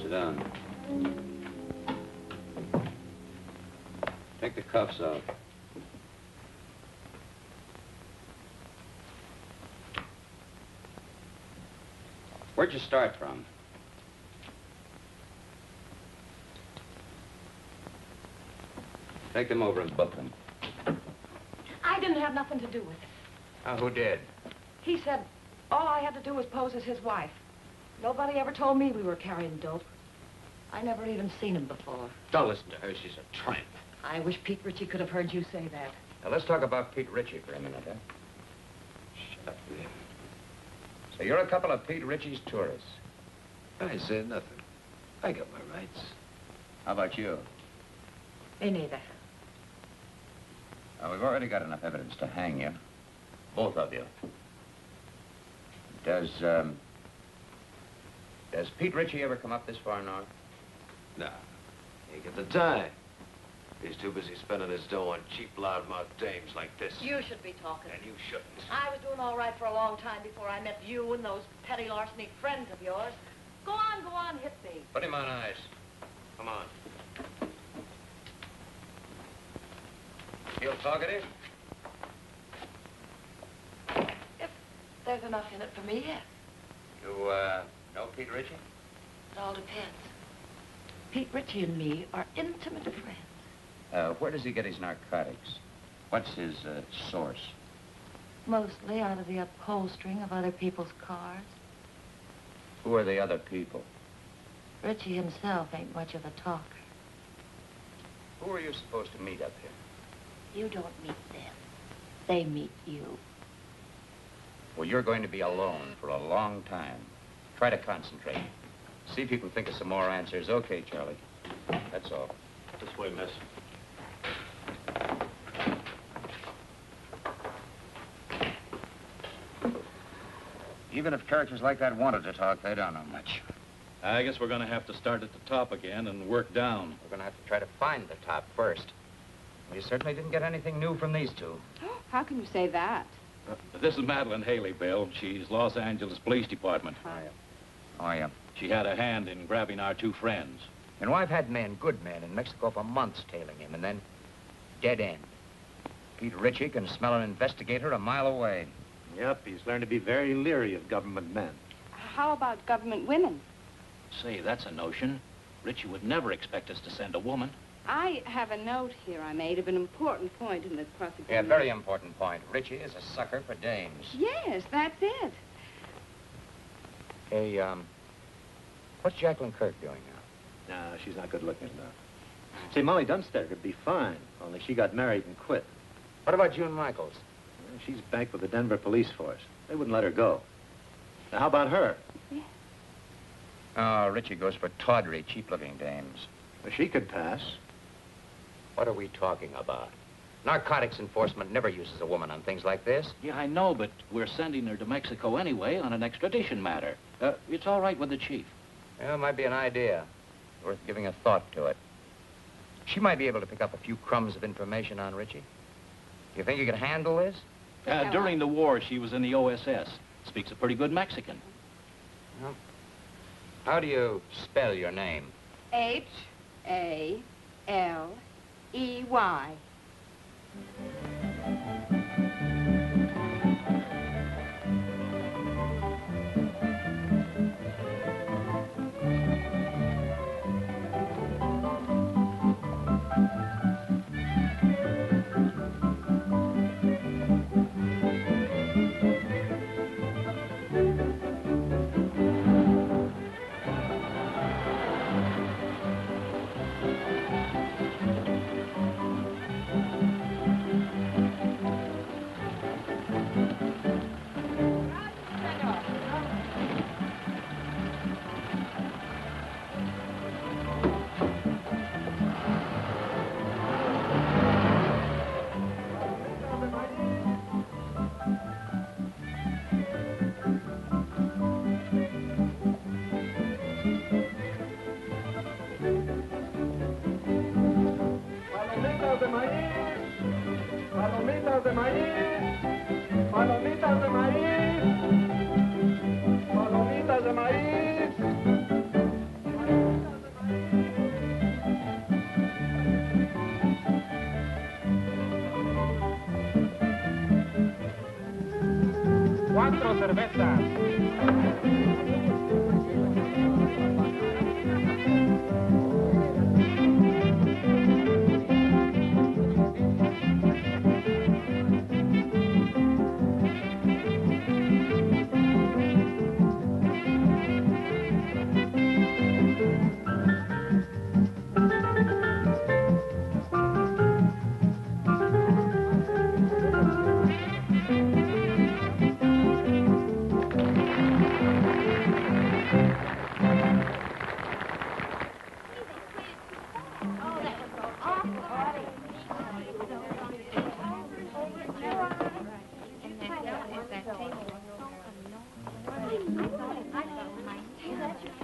Sit down. Take the cuffs off. Where'd you start from? Take them over and book them. I didn't have nothing to do with it. Who did? He said all I had to do was pose as his wife. Nobody ever told me we were carrying dope. I never even seen him before. Don't listen to her. She's a tramp. I wish Pete Ritchie could have heard you say that. Now, let's talk about Pete Ritchie for a minute, huh? Shut up, will you? So you're a couple of Pete Ritchie's tourists. I said nothing. I got my rights. How about you? Me neither. We've already got enough evidence to hang you. Both of you. Does Pete Ritchie ever come up this far north? Nah, he ain't got the time. He's too busy spending his dough on cheap, loudmouth dames like this. You should be talking. And you shouldn't. I was doing all right for a long time before I met you and those petty larceny friends of yours. Go on, hit me. Put him on ice. Come on. Feel talkative? If there's enough in it for me, yes. You, know Pete Ritchie? It all depends. Pete Ritchie and me are intimate friends. Where does he get his narcotics? What's his, source? Mostly out of the upholstering of other people's cars. Who are the other people? Ritchie himself ain't much of a talker. Who are you supposed to meet up here? You don't meet them. They meet you. Well, you're going to be alone for a long time. Try to concentrate. See if you can think of some more answers. Okay, Charlie. That's all. This way, miss. Even if characters like that wanted to talk, they don't know much. I guess we're going to have to start at the top again and work down. We're going to have to try to find the top first. We certainly didn't get anything new from these two. How can you say that? This is Madeline Haley, Bill. She's Los Angeles Police Department. Oh, yeah. She had a hand in grabbing our two friends. You know, I've had men, good men, in Mexico for months tailing him, and then dead end. Pete Ritchie can smell an investigator a mile away. Yep, he's learned to be very leery of government men. How about government women? Say, that's a notion. Ritchie would never expect us to send a woman. I have a note here I made of an important point in the prosecution. Yeah, very important point. Ritchie is a sucker for dames. Yes, that's it. Hey, what's Jacqueline Kirk doing now? No, she's not good looking enough. Say, Molly Dunstedter would be fine, only she got married and quit. What about June Michaels? She's banked with the Denver police force. They wouldn't let her go. Now, how about her? Yeah. Oh, Ritchie goes for tawdry, cheap-looking dames. Well, she could pass. What are we talking about? Narcotics enforcement never uses a woman on things like this. Yeah, I know, but we're sending her to Mexico anyway on an extradition matter. It's all right with the chief. Yeah, it might be an idea. Worth giving a thought to it. She might be able to pick up a few crumbs of information on Ritchie. You think you can handle this? During the war, she was in the OSS. Speaks a pretty good Mexican. Well, how do you spell your name? Haley. Palomitas de maíz. Palomitas de maíz. Palomitas de maíz. 4 cervezas.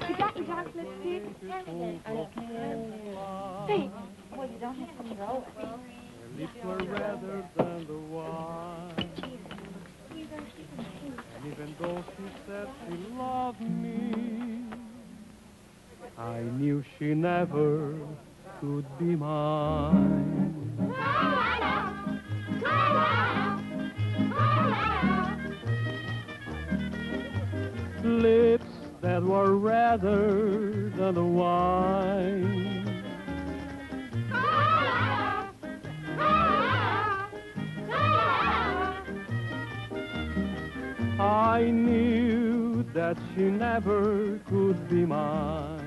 You got your dark lipstick? Hey, well, you don't have to throw it. Lips were redder than the wine. And even though she said she loved me, I knew she never could be mine. Lips that were redder than the wine. I knew that she never could be mine.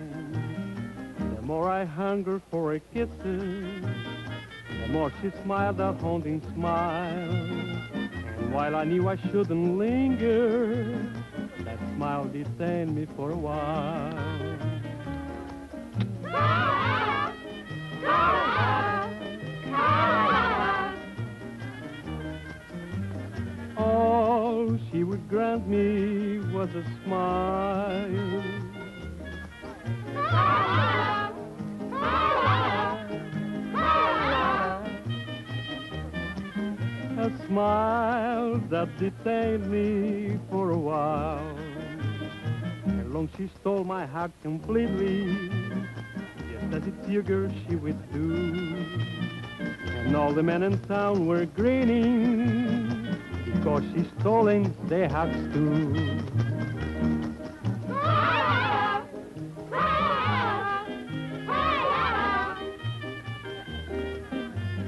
The more I hungered for her kisses, the more she smiled that haunting smile. And while I knew I shouldn't linger, that smile detained me for a while. All she would grant me was a smile. A smile that detained me for a while. And long she stole my heart completely, just as it figured she would do. And all the men in town were grinning, because she's stolen their hearts too.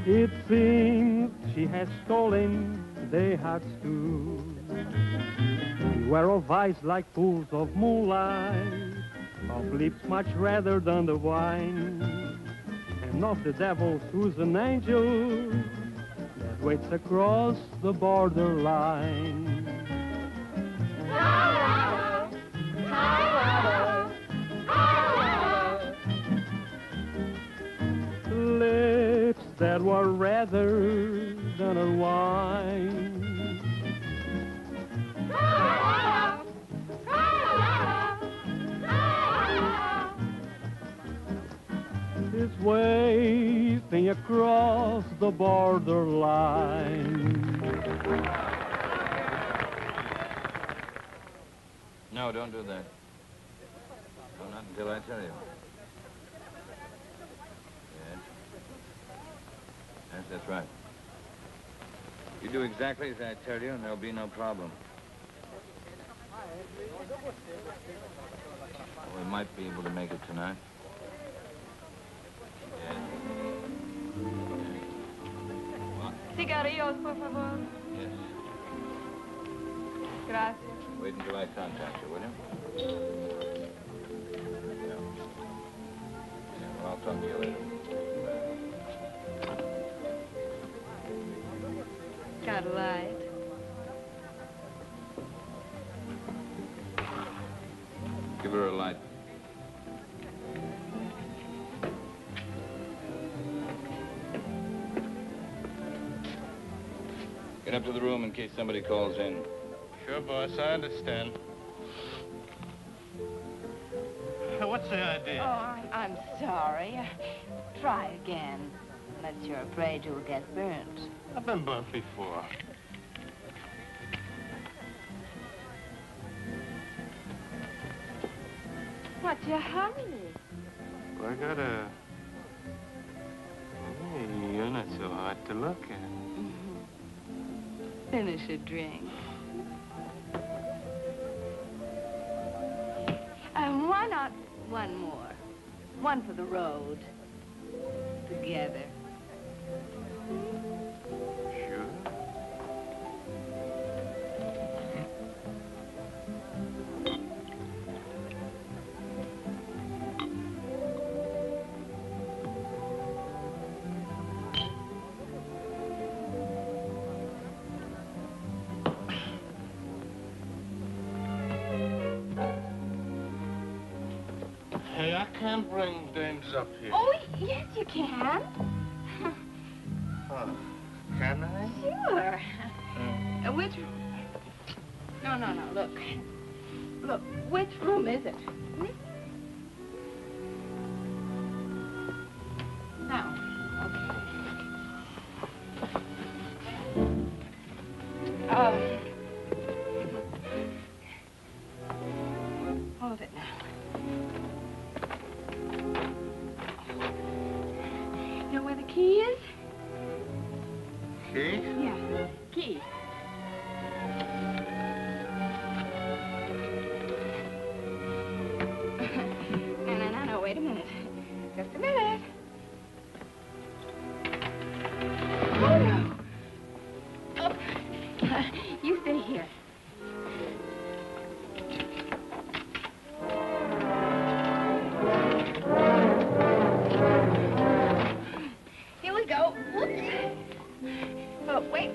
It seems she has stolen their hearts too. Beware of eyes like pools of moonlight, of lips much redder than the wine, and of the devil who's an angel that waits across the borderline. Lips that were redder than a wine. Is waving across the borderline. No, don't do that. No, not until I tell you. Yes. Yes, that's right. You do exactly as I tell you, and there'll be no problem. We might be able to make it tonight. Yes. What? Cigarillos, por favor. Yes. Gracias. Wait until I contact you, will you? Yeah. Well, I'll talk to you later. Got a light. Give her a light. Get up to the room in case somebody calls in. Sure, boss, I understand. What's the idea? Oh, I'm sorry. Try again. Unless you're afraid you'll get burnt. I've been burnt before. What's your hurry? Well, I gotta... Hey, you're not so hard to look at. Finish a drink. Why not one more? One for the road. Together. Sure. Hey, I can't bring dames up here. Oh, yes, you can. Oh, can I? Sure. Which... No, look. Look, which room is it? Now, okay. Hold it now. Know where the key is? Key? Yeah, key. No, wait a minute. Just a minute. Oh, no. Oh. You stay here. Here we go. Whoops. Oh, wait.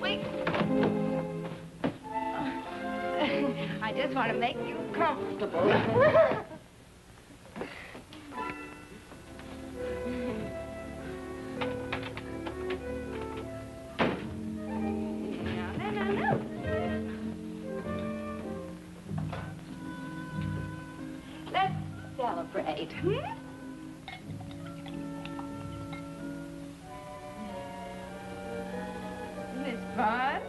I just want to make you comfortable. No. Let's celebrate, Isn't this fun?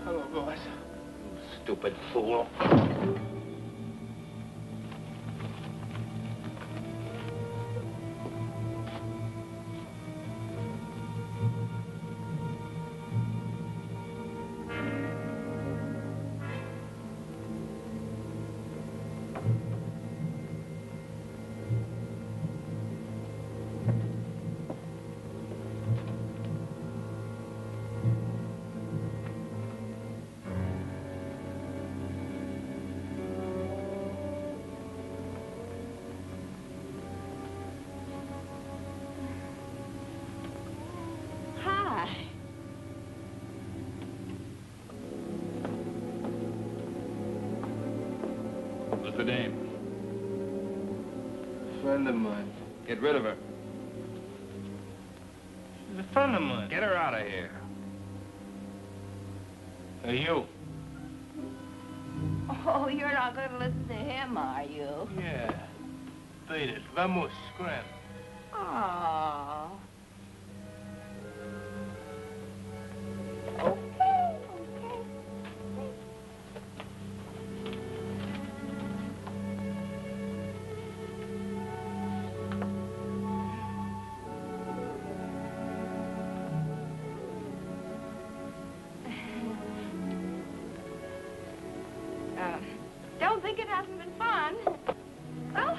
Hello, boys. Stupid fool. Who's the dame? Friend of mine. Get rid of her. She's a friend of mine. Get her out of here. Hey, you. Oh, you're not going to listen to him, are you? Yeah. Beat it. Vamos, scram. Oh. Okay. Don't think it hasn't been fun. Well,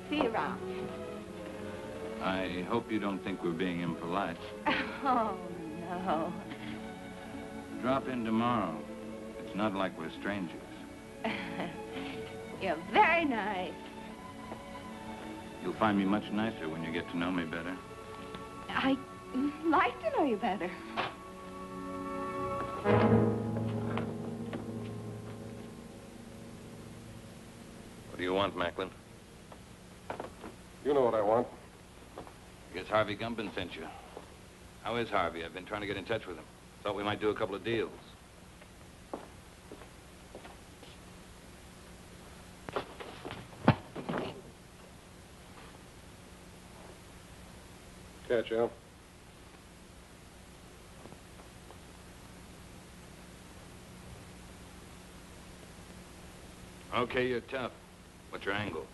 see you around. I hope you don't think we're being impolite. Oh, no. Drop in tomorrow. It's not like we're strangers. You're very nice. You'll find me much nicer when you get to know me better. I'd like to know you better. What do you want, Macklin? You know what I want. Guess Harvey Gumpin sent you. How is Harvey? I've been trying to get in touch with him. Thought we might do a couple of deals. Catch, Al. Okay, you're tough. What's your angle?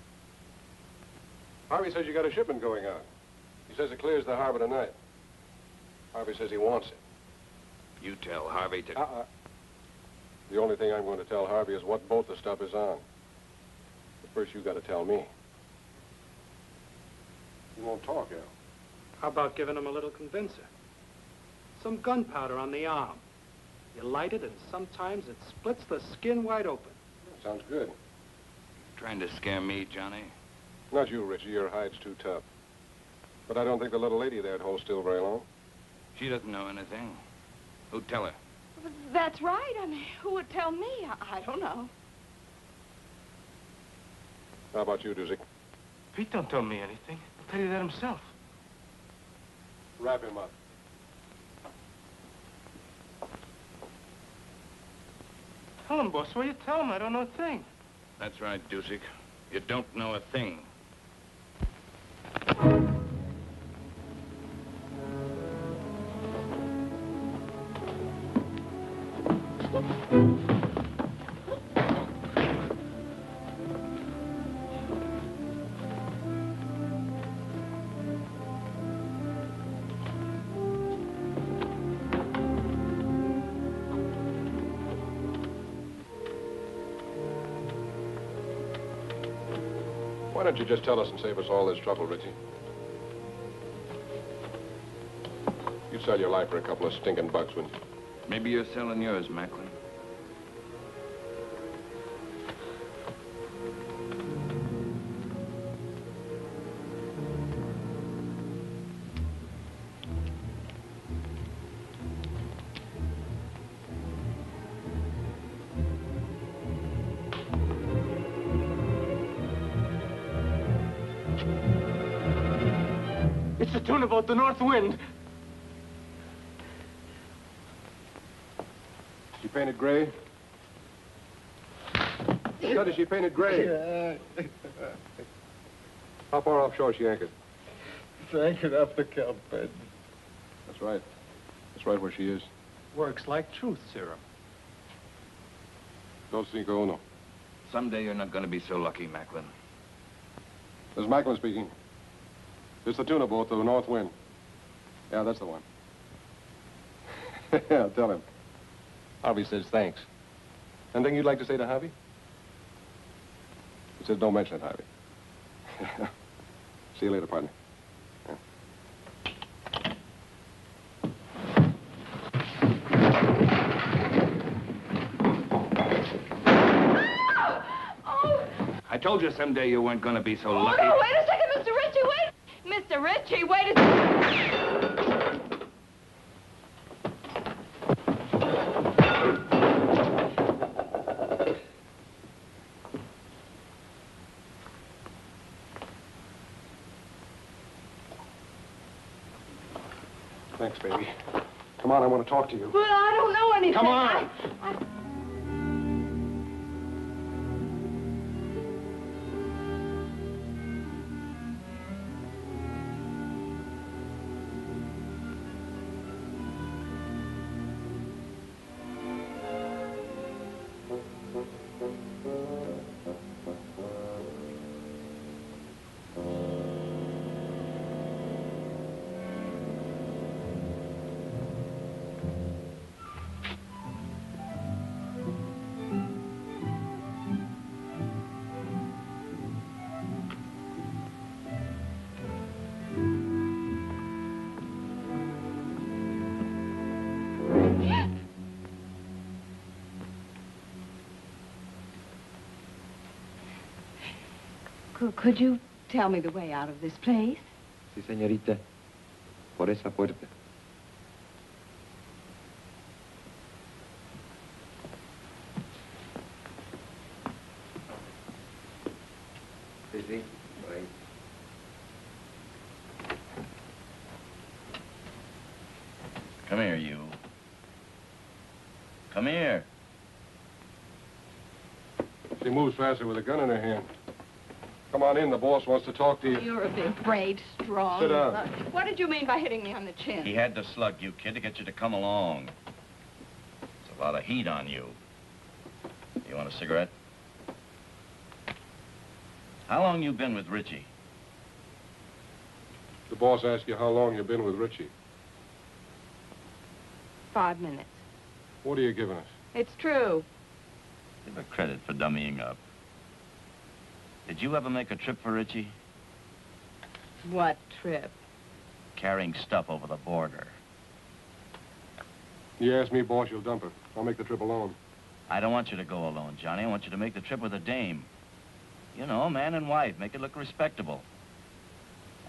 Harvey says you got a shipment going out. He says it clears the harbor tonight. Harvey says he wants it. You tell Harvey to... The only thing I'm going to tell Harvey is what boat the stuff is on. But first, you got to tell me. You won't talk, Al. How about giving him a little convincer? Some gunpowder on the arm. You light it, and sometimes it splits the skin wide open. Sounds good. Trying to scare me, Johnny? Not you, Richie. Your hide's too tough. But I don't think the little lady there'd hold still very long. She doesn't know anything. Who'd tell her? That's right. I mean, who would tell me? I don't know. How about you, Doozy? Pete don't tell me anything. He'll tell you that himself. Wrap him up. Tell him, boss. What you tell him? I don't know a thing. That's right, Dusik. You don't know a thing. Why don't you just tell us and save us all this trouble, Richie? You'd sell your life for a couple of stinking bucks, wouldn't you? Maybe you're selling yours, Macklin. It's the tune about the North Wind. She painted gray? Said is she painted gray? How far offshore is she anchored? It's anchored off the Cape Bed. That's right. That's right where she is. Works like truth serum. Dos cinco uno. Someday you're not going to be so lucky, Macklin. This is Macklin speaking. It's the tuna boat, the North Wind. Yeah, that's the one. Yeah, tell him. Harvey says thanks. Anything you'd like to say to Harvey? He says don't mention it, Harvey. See you later, partner. Yeah. I told you someday you weren't going to be so Oh, lucky. no, wait a second, Mr. Ritchie, wait. Mr. Ritchie, wait a second. Relax, baby. Come on, I want to talk to you. Well, I don't know anything. Come on. Could you tell me the way out of this place? Sí, señorita. Por esa puerta. Sí, sí, por ahí. Come here, you. Come here. She moves faster with a gun in her hand. Come on in, the boss wants to talk to you. You're a big, brave, strong... Sit down. What did you mean by hitting me on the chin? He had to slug you, kid, to get you to come along. There's a lot of heat on you. You want a cigarette? How long you been with Richie? The boss asked you how long you've been with Richie. 5 minutes. What are you giving us? It's true. Give her credit for dummying up. Did you ever make a trip for Richie? What trip? Carrying stuff over the border. You ask me, boss, you'll dump her. I'll make the trip alone. I don't want you to go alone, Johnny. I want you to make the trip with a dame. You know, man and wife. Make it look respectable.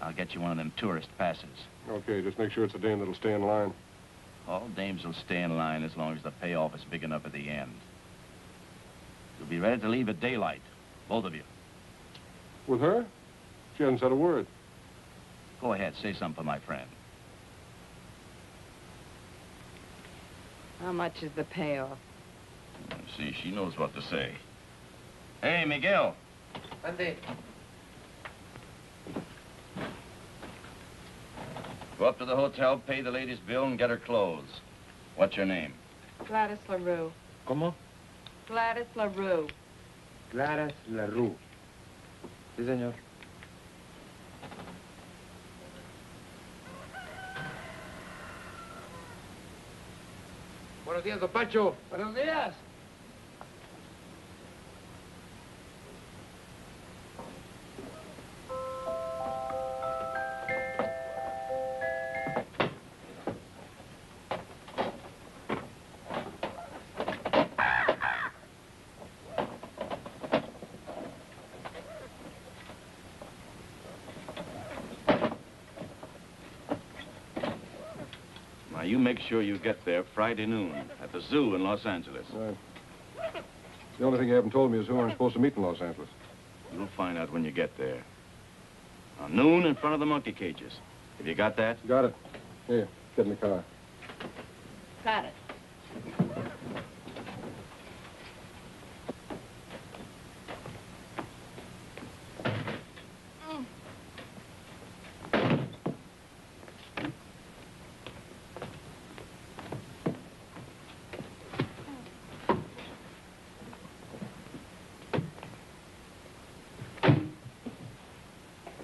I'll get you one of them tourist passes. Okay, just make sure it's a dame that'll stay in line. All dames will stay in line as long as the payoff is big enough at the end. You'll be ready to leave at daylight, both of you. With her? She hasn't said a word. Go ahead, say something for my friend. How much is the payoff? See, she knows what to say. Hey, Miguel. Ande. Go up to the hotel, pay the lady's bill, and get her clothes. What's your name? Gladys LaRue. ¿Cómo? Gladys LaRue. Gladys LaRue. Sí, señor. Buenos días, don Pancho. Buenos días. Now, you make sure you get there Friday noon at the zoo in Los Angeles. Right. The only thing you haven't told me is who I'm supposed to meet in Los Angeles. You'll find out when you get there. Now, noon in front of the monkey cages. Have you got that? Got it. Here, get in the car. Got it.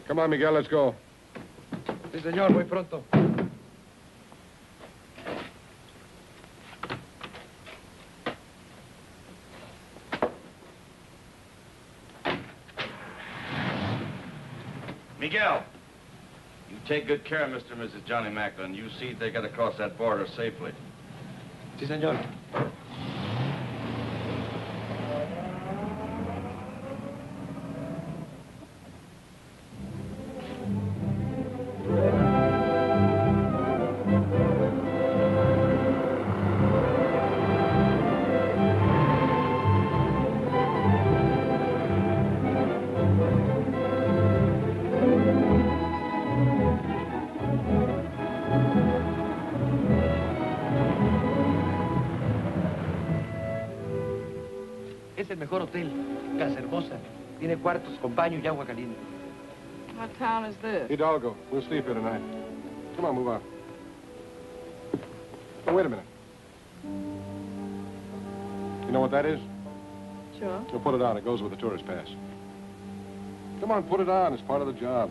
Come on, Miguel, let's go. Sí, señor, muy pronto. Miguel, you take good care of Mr. and Mrs. Johnny Macklin. You see they get across that border safely. Sí, señor. Es el mejor hotel. Casa Hermosa. Tiene cuartos con baño y agua caliente. What town is this? Hidalgo. We'll sleep here tonight. Come on, move on. Oh, wait a minute. You know what that is? Sure. We'll put it on. It goes with the tourist pass. Come on, put it on. It's part of the job.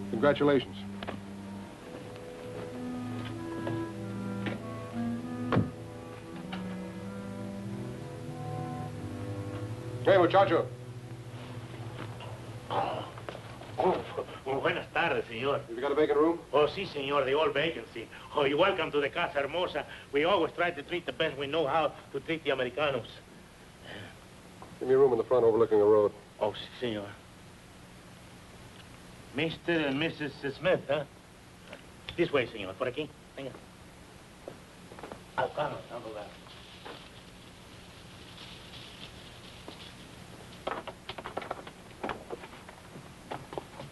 Congratulations. Hey, muchacho. Muy buenas tardes, señor. You got a vacant room? Oh, sí, señor, the old vacancy. Oh, you're welcome to the Casa Hermosa. We always try to treat the best we know how to treat the Americanos. Give me a room in the front overlooking the road. Oh, sí, señor. Mr. and Mrs. Smith, huh? This way, señor. Por aquí. Venga. Vamos, vamos, vamos.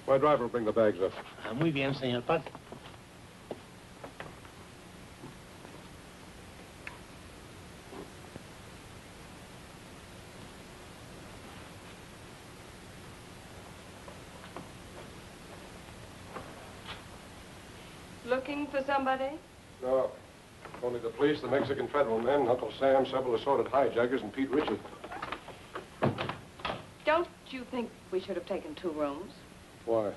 My driver will bring the bags up. Ah, muy bien, señor. Pase. Looking for somebody? No. Only the police, the Mexican federal men, Uncle Sam, several assorted hijackers, and Pete Richard. Don't you think we should have taken 2 rooms? Why?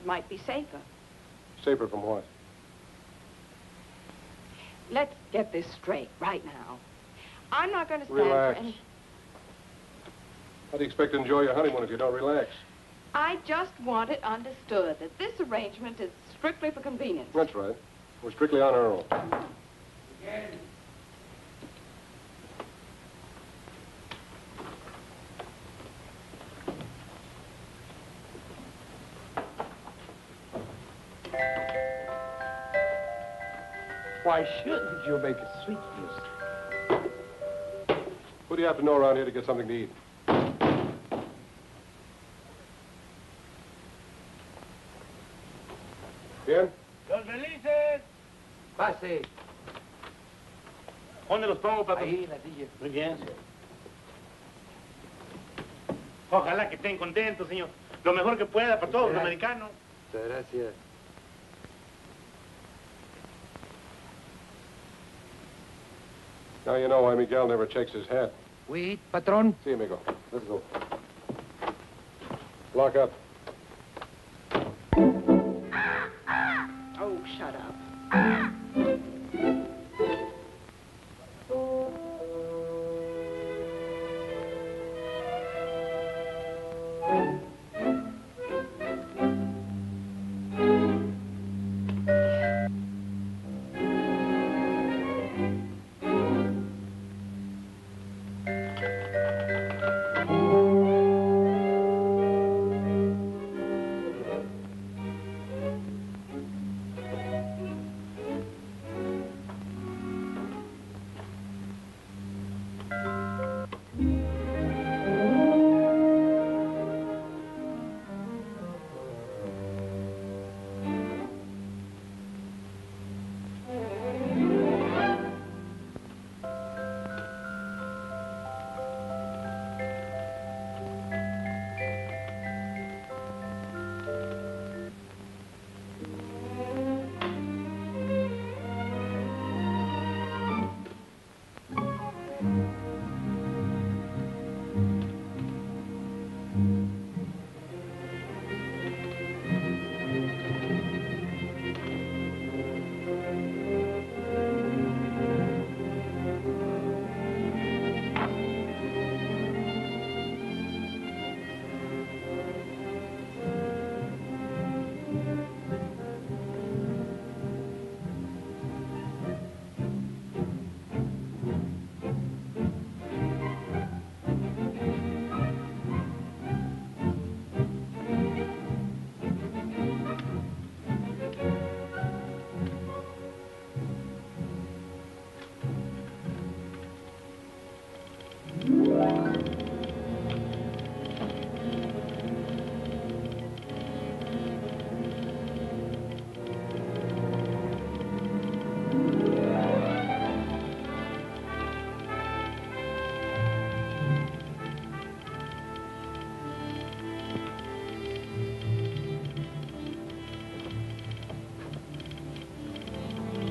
Might be safer. Safer from what? Let's get this straight right now. I'm not going to stand Relax. for any... How do you expect to enjoy your honeymoon if you don't relax? I just want it understood that this arrangement is strictly for convenience. That's right. We're strictly on our own. Why shouldn't you make a sweet music? Who do you have to know around here to get something to eat? Bien? Los felices. Pase. ¿Dónde los pongo, patrón? Ahí, en la silla. Muy bien. Ojalá que estén contentos, señor. Lo mejor que pueda para todos los americanos. Muchas gracias. Now you know why Miguel never checks his hat. We eat, patron. See, amigo. Let's go. Lock up. Oh, shut up.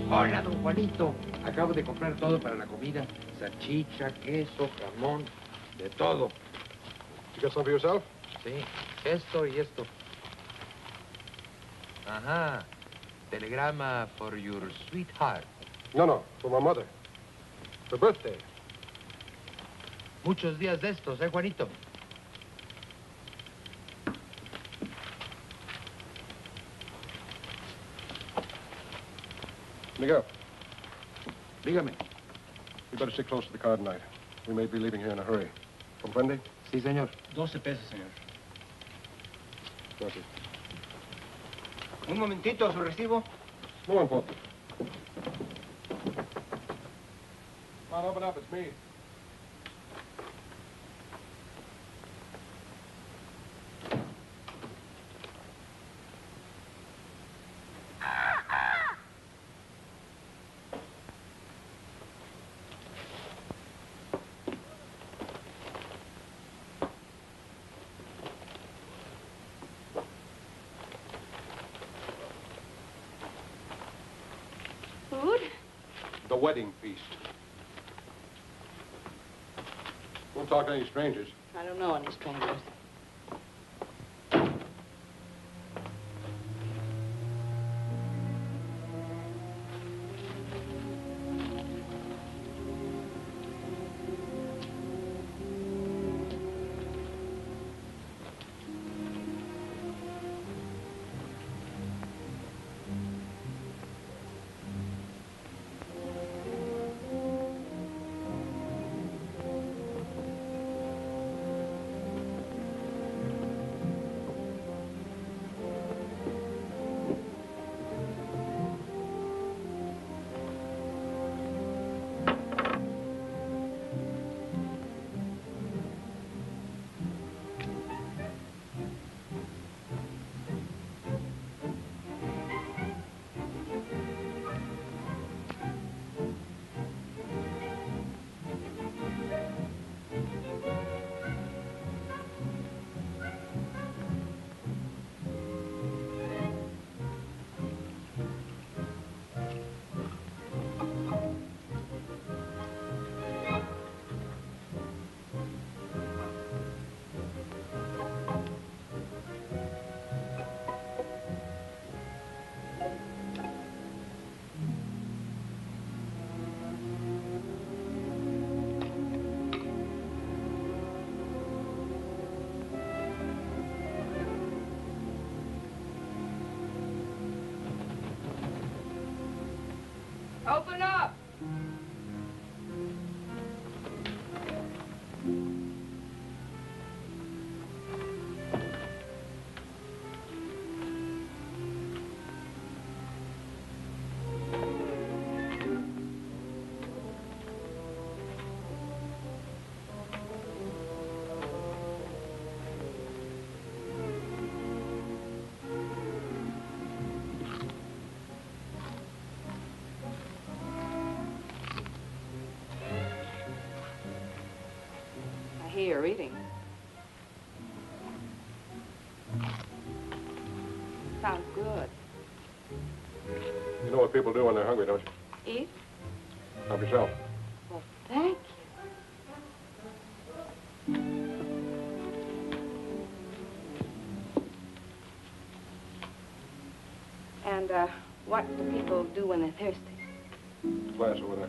Hola, don Juanito. Acabo de comprar todo para la comida. Salchicha, queso, jamón, de todo. You got some for yourself? Sí, esto y esto. Ajá. Telegrama for your sweetheart. No, for my mother. Her birthday. Muchos días de estos, Juanito? Miguel, Dígame. you better stick close to the car tonight. We may be leaving here in a hurry. Comprende? Sí, señor. 12 pesos, señor. Gracias. Un momentito, su recibo. No important. Come on, open up. It's me. Food? The wedding feast. Won't talk to any strangers. I don't know any strangers. Open up! I hear you're eating. Sounds good. You know what people do when they're hungry, don't you? Eat? Help yourself. Well, thank you. And, what do people do when they're thirsty? Glass over there.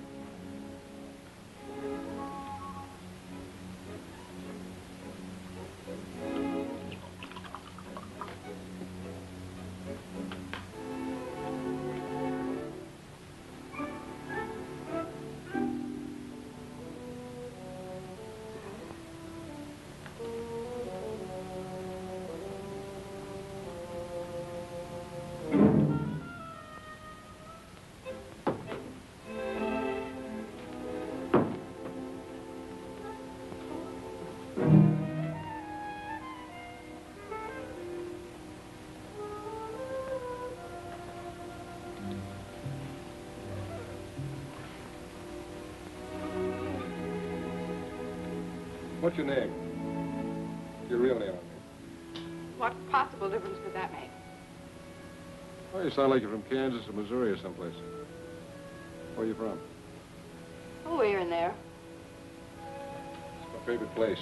What's your name? Your real name, I mean. What possible difference could that make? Oh, you sound like you're from Kansas or Missouri or someplace. Where are you from? Oh, here and there. It's my favorite place.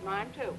Mine, too.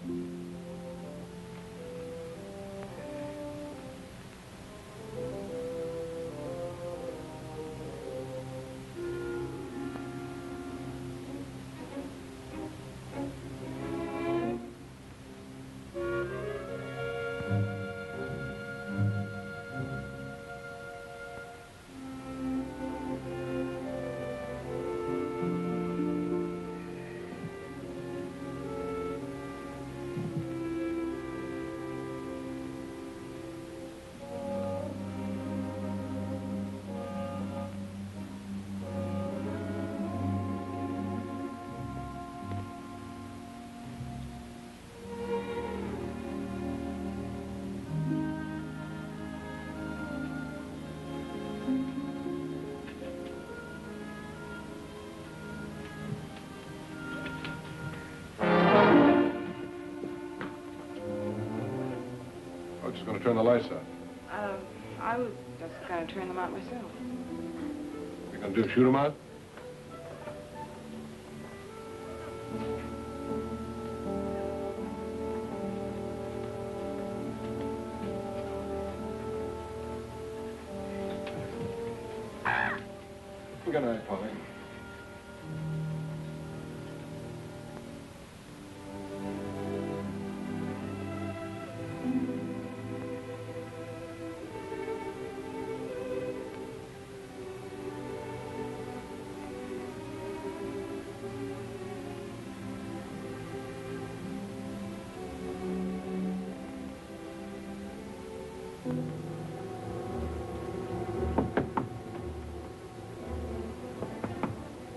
I'm just going to turn the lights out. I was just going to turn them out myself. What you going to do, shoot them out? Good night, Polly.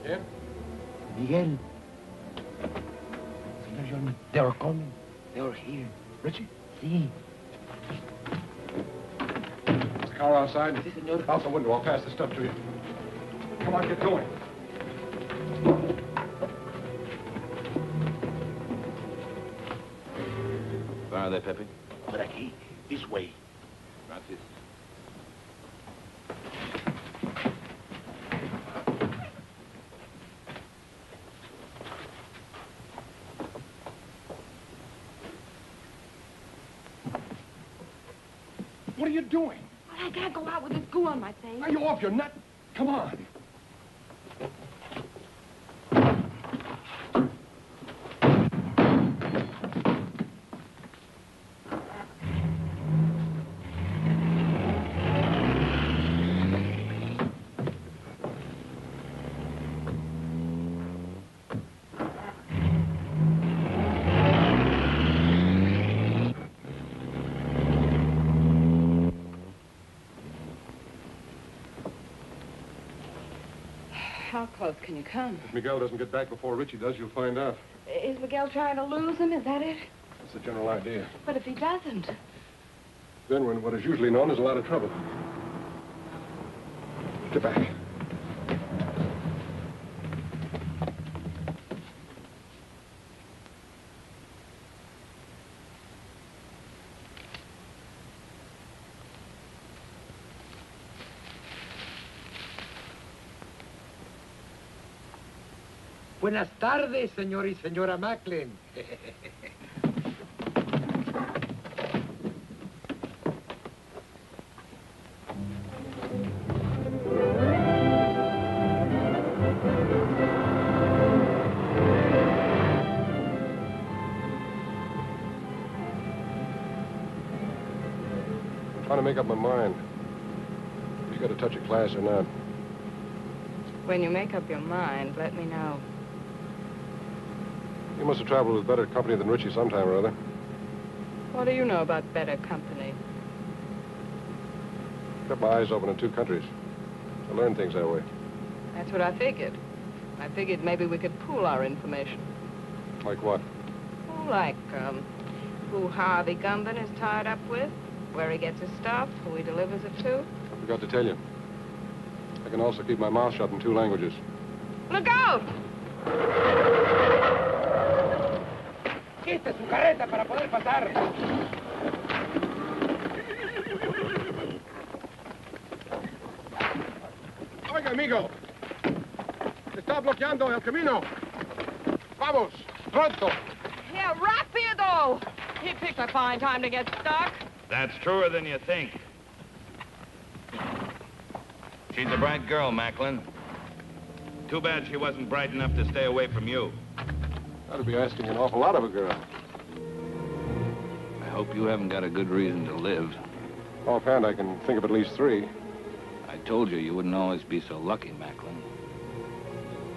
Yeah? Miguel. Senor Jorman, they were coming. They were here. Richie? See. Is the car outside? Si, senor. Out the window. I'll pass the stuff to you. Come on, get going. Where are they, Pepe? Por aquí. This way. Gracias. What are you doing? I can't go out with this goo on my face. Are you off your nut? Come on. How close can you come? If Miguel doesn't get back before Richie does, you'll find out. Is Miguel trying to lose him? Is that it? That's the general idea. But if he doesn't? Then we're in what is usually known as a lot of trouble. Get back. Buenas tardes, señor y señora Macklin. I'm trying to make up my mind. If you got a touch of class or not. When you make up your mind, let me know. You must have traveled with better company than Richie sometime or other. What do you know about better company? Kept my eyes open in two countries. I learned things that way. That's what I figured. I figured maybe we could pool our information. Like what? Oh, like, who Harvey Gundon is tied up with, where he gets his stuff, who he delivers it to. I forgot to tell you. I can also keep my mouth shut in 2 languages. Look out! Quite su carreta para poder pasar. Oiga, amigo. bloqueando el camino. Vamos, pronto. Yeah, rapido! He picked a fine time to get stuck. That's truer than you think. She's a bright girl, Macklin. Too bad she wasn't bright enough to stay away from you. That'd be asking an awful lot of a girl. I hope you haven't got a good reason to live. Offhand, I can think of at least 3. I told you you wouldn't always be so lucky, Macklin.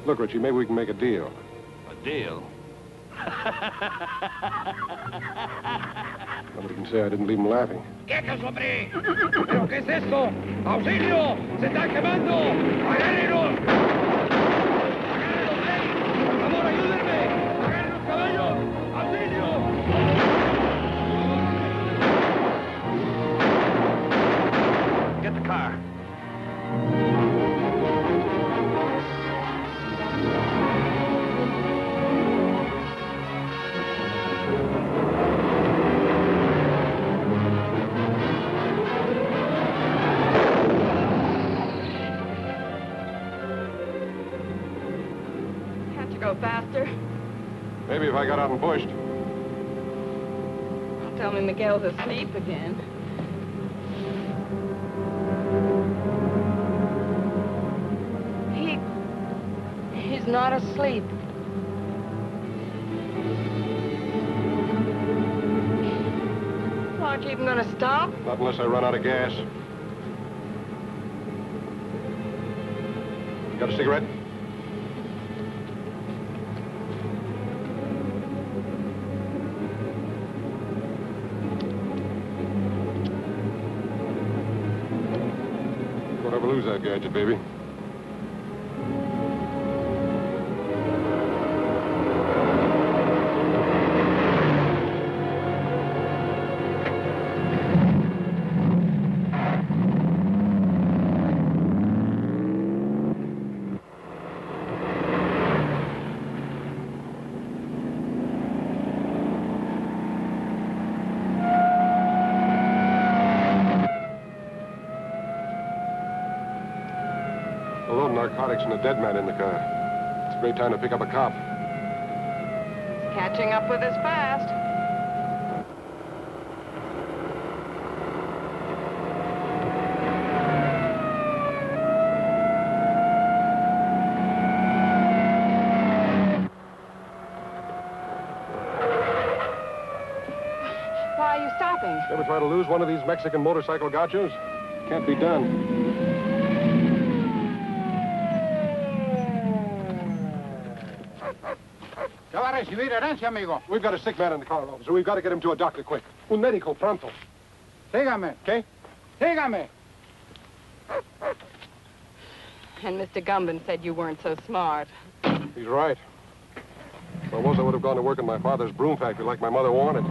Look, Richie, maybe we can make a deal. A deal? Nobody can say I didn't leave him laughing. ¡Quietos, hombre! ¿Pero qué es esto? ¡Auxilio! ¡Se están quemando! ¡Agárrenlos! ¡Agárrenlos, hey! ¡Por favor, ayúdenme! ¡Agarren los caballos! ¡Auxilio! Get the car. Can't you go faster? Maybe if I got out and pushed. Don't tell me Miguel's asleep again. He's not asleep. Aren't you even gonna stop? Not unless I run out of gas. You got a cigarette? Don't ever lose that gadget, baby. Narcotics and a dead man in the car. It's a great time to pick up a cop. He's catching up with us fast. Why are you stopping? Ever try to lose one of these Mexican motorcycle gauchos? Can't be done. ¿Qué va a recibir herencia, amigo? We've got a sick man in the car, officer. We've got to get him to a doctor quick. Un médico pronto. Sígame. ¿Qué? Sígame. And Mr. Gumban said you weren't so smart. He's right. If I was, I would have gone to work in my father's broom factory like my mother wanted.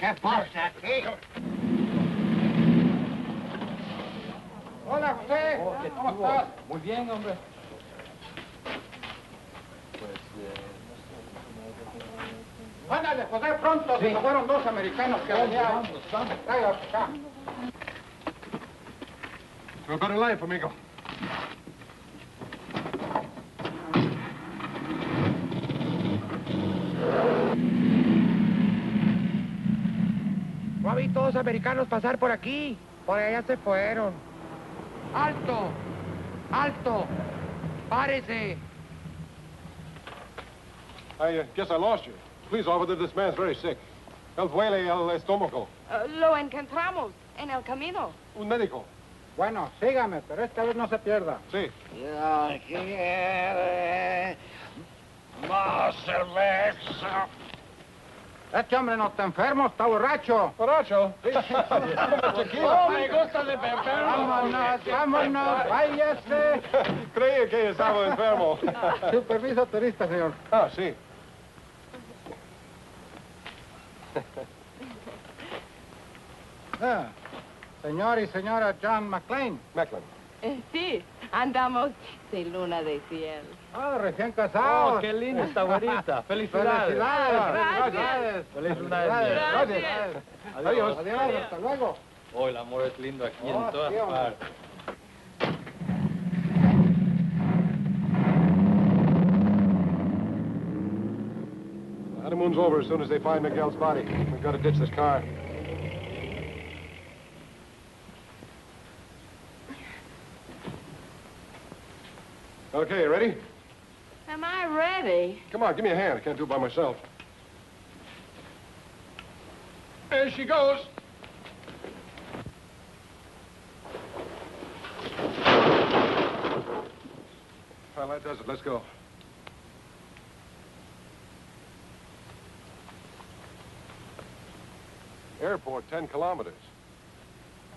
¿Qué pasa aquí? Hola, José. ¿Cómo estás? Muy bien, hombre. Ándale, José, pronto. Se nos fueron 2 americanos que venían. Traiga acá. You're a better life, amigo. No vi todos americanos pasar por aquí. Por allá se fueron. ¡Alto! ¡Alto! ¡Párese! I guess I lost you. Please, officer, this man's very sick. Él duele el estómago. Lo encontramos en el camino. Un médico. Bueno, sígame, pero esta vez no se pierda. Sí. Ya quiere más cerveza. Este hombre no está enfermo, está borracho. ¿Borracho? Sí. No me gusta de beber. Vámonos, vámonos, váyase. Creía que estaba enfermo. Su permiso turista, señor. Ah, sí. Ah, señor y señora John McLean. Macklin. Sí, andamos sin luna de cielo. Ah, recién casados. Oh, qué linda esta güerita. Felicidades. Felicidades. Feliz luna de miel. Gracias. Adiós. Adiós, hasta luego. Oh, el amor es lindo aquí Oh, en todas sí, hombre. partes. The honeymoon's over as soon as they find Miguel's body. We've got to ditch this car. Okay, ready? Am I ready? Come on, give me a hand. I can't do it by myself. There she goes. Well, that does it. Let's go. Airport, 10 kilometers.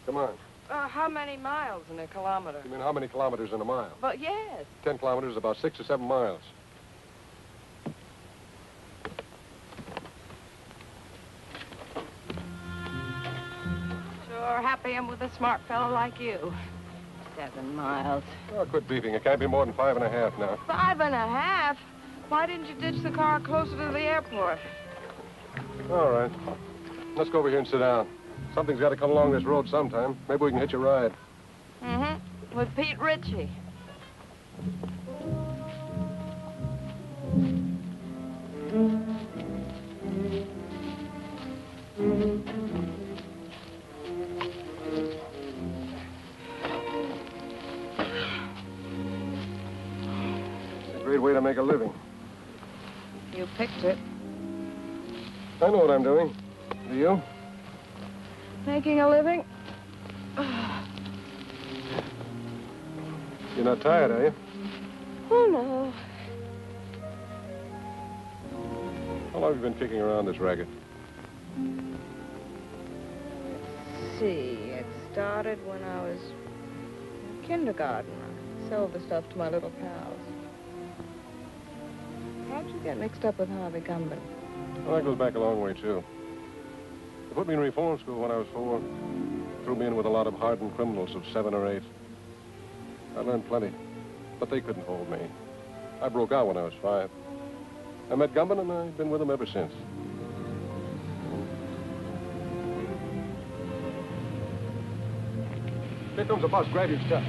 Come on. How many miles in a kilometer? You mean how many kilometers in a mile? But yes. 10 kilometers is about 6 or 7 miles. Sure happy I'm with a smart fellow like you. 7 miles. Oh, quit beefing. It can't be more than 5.5 now. 5.5? Why didn't you ditch the car closer to the airport? All right. Let's go over here and sit down. Something's got to come along this road sometime. Maybe we can hitch a ride. Mm-hmm. With Pete Ritchie. It's a great way to make a living. You picked it. I know what I'm doing. Do you? Making a living? You're not tired, are you? Oh, no. How long have you been kicking around this racket? Let's see. It started when I was in kindergarten. I sold the stuff to my little pals. How'd you get mixed up with Harvey Gumben? Well, that goes back a long way, too. They put me in reform school when I was 4. Threw me in with a lot of hardened criminals of 7 or 8. I learned plenty, but they couldn't hold me. I broke out when I was 5. I met Gumben, and I've been with him ever since. Here comes a bus. Grab your stuff.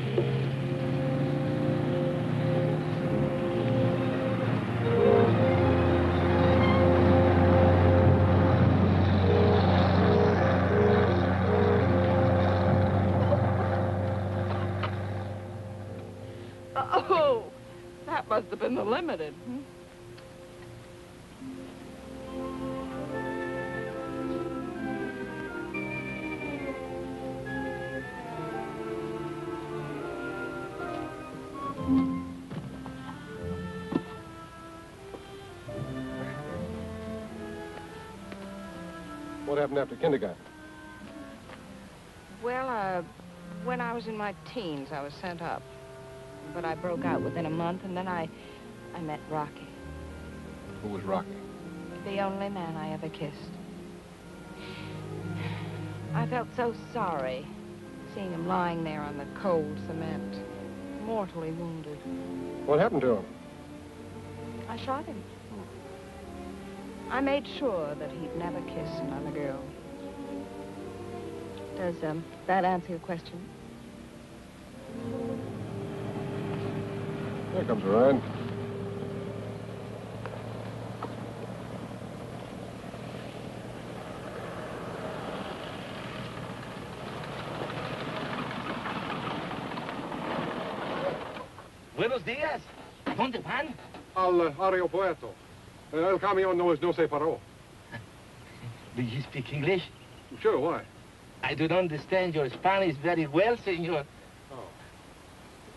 Oh, that must have been the limited. What happened after kindergarten? Well, when I was in my teens, I was sent up. But I broke out within a month, and then I met Rocky. Who was Rocky? The only man I ever kissed. I felt so sorry seeing him lying there on the cold cement, mortally wounded. What happened to him? I shot him. I made sure that he'd never kiss another girl. Does that answer your question? Here comes a ride. Buenos días. ¿A dónde van? Al aeropuerto. El camión no se paró. Do you speak English? Sure, why? I don't understand your Spanish very well, senor. Oh.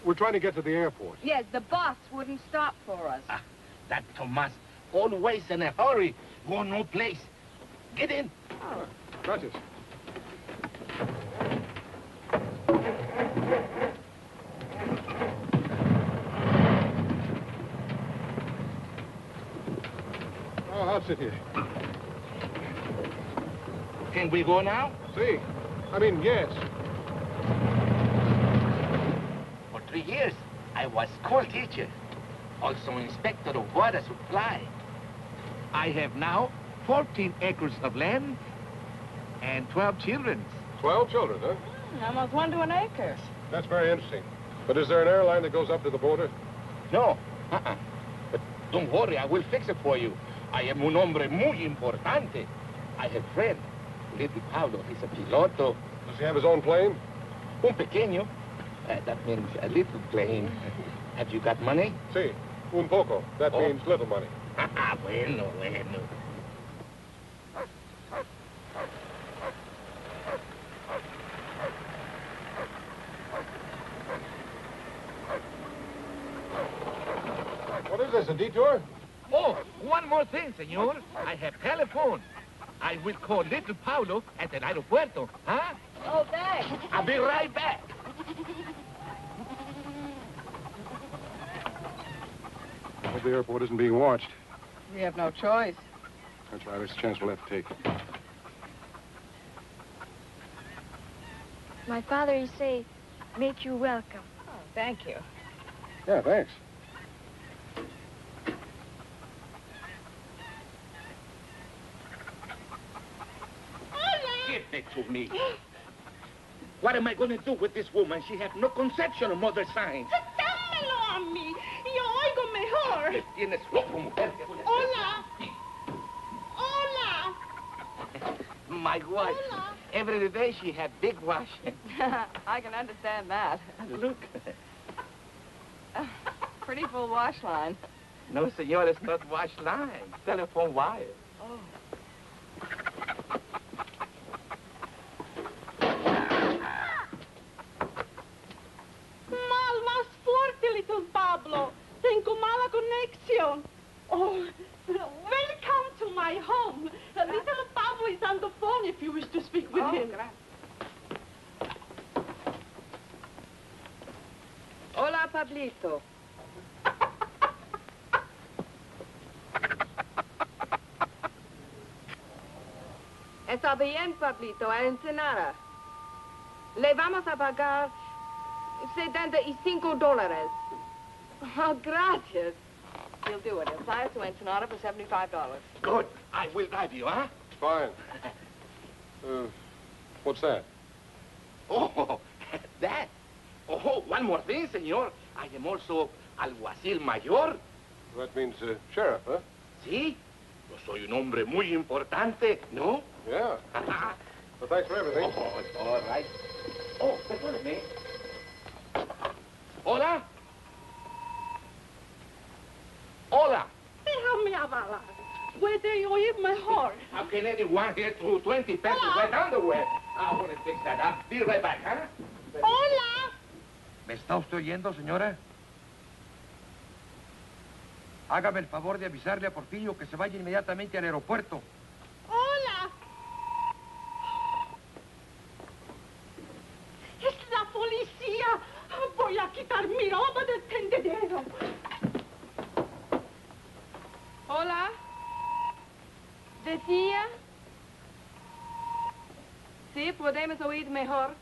We're trying to get to the airport. Yes, the bus wouldn't stop for us. Ah, that Tomas, always in a hurry. Go no place. Get in. Oh. Gracias. Oh, I'll sit here. Can we go now? See. I mean, yes. For 3 years, I was school teacher, also inspector of water supply. I have now 14 acres of land and 12 children. 12 children, huh? Almost 1 to an acre. That's very interesting. But is there an airline that goes up to the border? No. But don't worry, I will fix it for you. I am un hombre muy importante. I have friend, little Pablo. He's a piloto. Does he have his own plane? Un pequeño. That means a little plane. Have you got money? Si. Un poco. That means little money. Bueno, bueno. What is this, a detour? Oh, one more thing, senor. I have telephone. I will call little Paulo at the aeropuerto, huh? Oh, thanks. I'll be right back. I hope the airport isn't being watched. We have no choice. That's right. It's a chance we'll have to take. My father, he say, make you welcome. Oh, thank you. Yeah, thanks. Give it to me. What am I going to do with this woman? She has no conception of mother signs. ¡Dámelo a mí! Yo oigo mejor. Me tienes loco, mujer. Hola. Hola. My wife. Hola. Every day she had big wash. I can understand that. Look. Pretty full wash line. No, senor, it's not wash line. Telephone wire. Oh. Más fuerte, little Pablo. Tengo mala conexión. Oh, welcome to my home. Little Pablo is on the phone if you wish to speak with him. Hola, Pablito. Está bien, Pablito, a Ensenada. Le vamos a pagar $75. Oh, gracias. He'll do it. He'll fly us to Ensenada for $75. Good. I will drive you, huh? Fine. What's that? Oh, that. Oh, one more thing, senor. I am also alguacil mayor. That means sheriff, huh? Sí. Yo soy un hombre muy importante, ¿no? Yeah. Well, thanks for everything. Oh, it's all right. Oh, perdóneme. Hola. Hola. Déjame hablar. Puede oír mejor. How can anyone get through 20 pesos wet underwear? I want to fix that up. Be right back, huh? Hola. ¿Me está usted oyendo, señora? Hágame el favor de avisarle a Porfirio que se vaya inmediatamente al aeropuerto. Hola. Es la policía. Voy a quitar mi ropa del tendedero. Hola. ¿Decía? Sí, podemos oír mejor.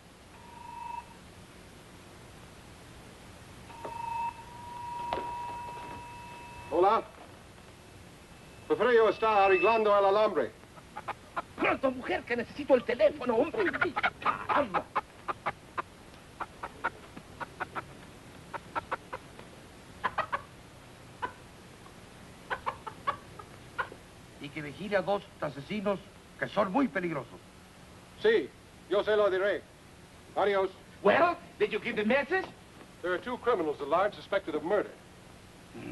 Hola. Porfirio está arreglando el alambre. Pronto, mujer, que necesito el teléfono, hombre. Caramba. Y que vigile a 2 asesinos que son muy peligrosos. Sí, yo se lo diré. Adios. Well, did you give the message? There are 2 criminals at large suspected of murder.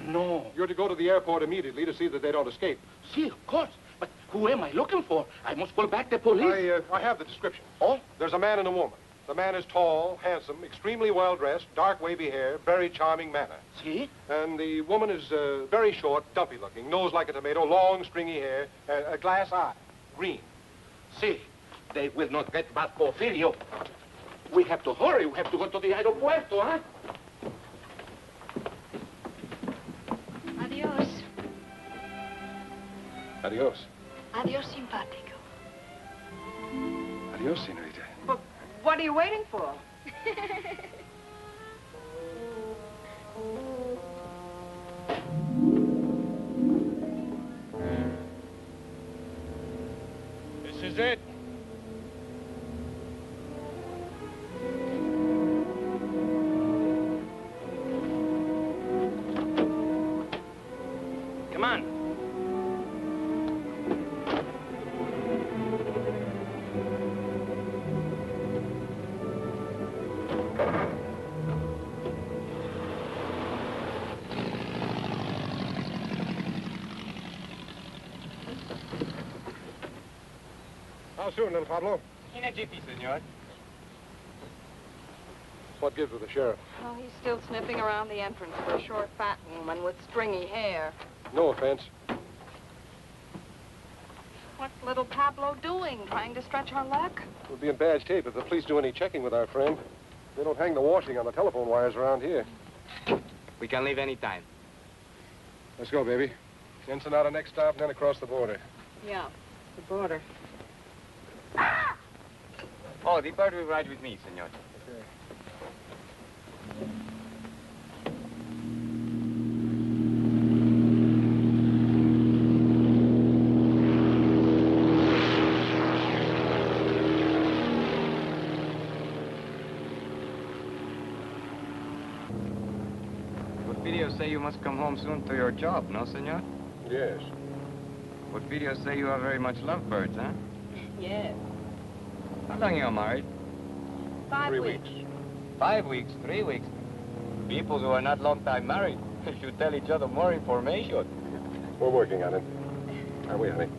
No. You're to go to the airport immediately to see that they don't escape. See, of course. But who am I looking for? I must call back the police. I have the description. Oh? There's a man and a woman. The man is tall, handsome, extremely well-dressed, dark wavy hair, very charming manner. See? And the woman is very short, dumpy-looking, nose like a tomato, long, stringy hair, a glass eye, green. See, they will not get back Porfirio. We have to hurry. We have to go to the aeropuerto, huh? Adios. Adios. Adios, simpático. Adios, senorita. But what are you waiting for? This is it. Come on. How soon, little Pablo? In a jiffy, senor. What gives with the sheriff? Oh, he's still sniffing around the entrance for a short, fat woman with stringy hair. No offense. What's little Pablo doing? Trying to stretch our luck? We'll be in bad shape if the police do any checking with our friend. They don't hang the washing on the telephone wires around here. We can leave any time. Let's go, baby. Ensenada next stop, and then across the border. Yeah, the border. Oh, the bird will ride with me, senor. Okay. Porfirio say you must come home soon to your job, no, senor? Yes. Porfirio say you are very much lovebirds, huh? Yes. How long you are married? 5 3 weeks. 5 weeks, 3 weeks. People who are not long time married should tell each other more information. We're working on it. Are we, honey?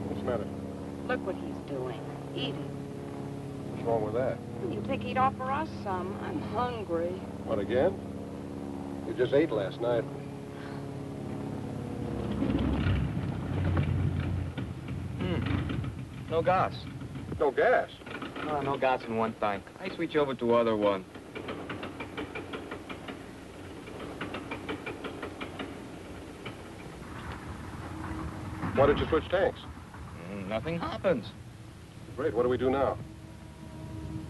What's the matter? Look what he's doing. Eating. What's wrong with that? You think he'd offer us some? I'm hungry. What, again? You just ate last night. No gas. No gas? Oh, no gas in one tank. I switch over to other one. Why did you switch tanks? Nothing happens. Great, what do we do now?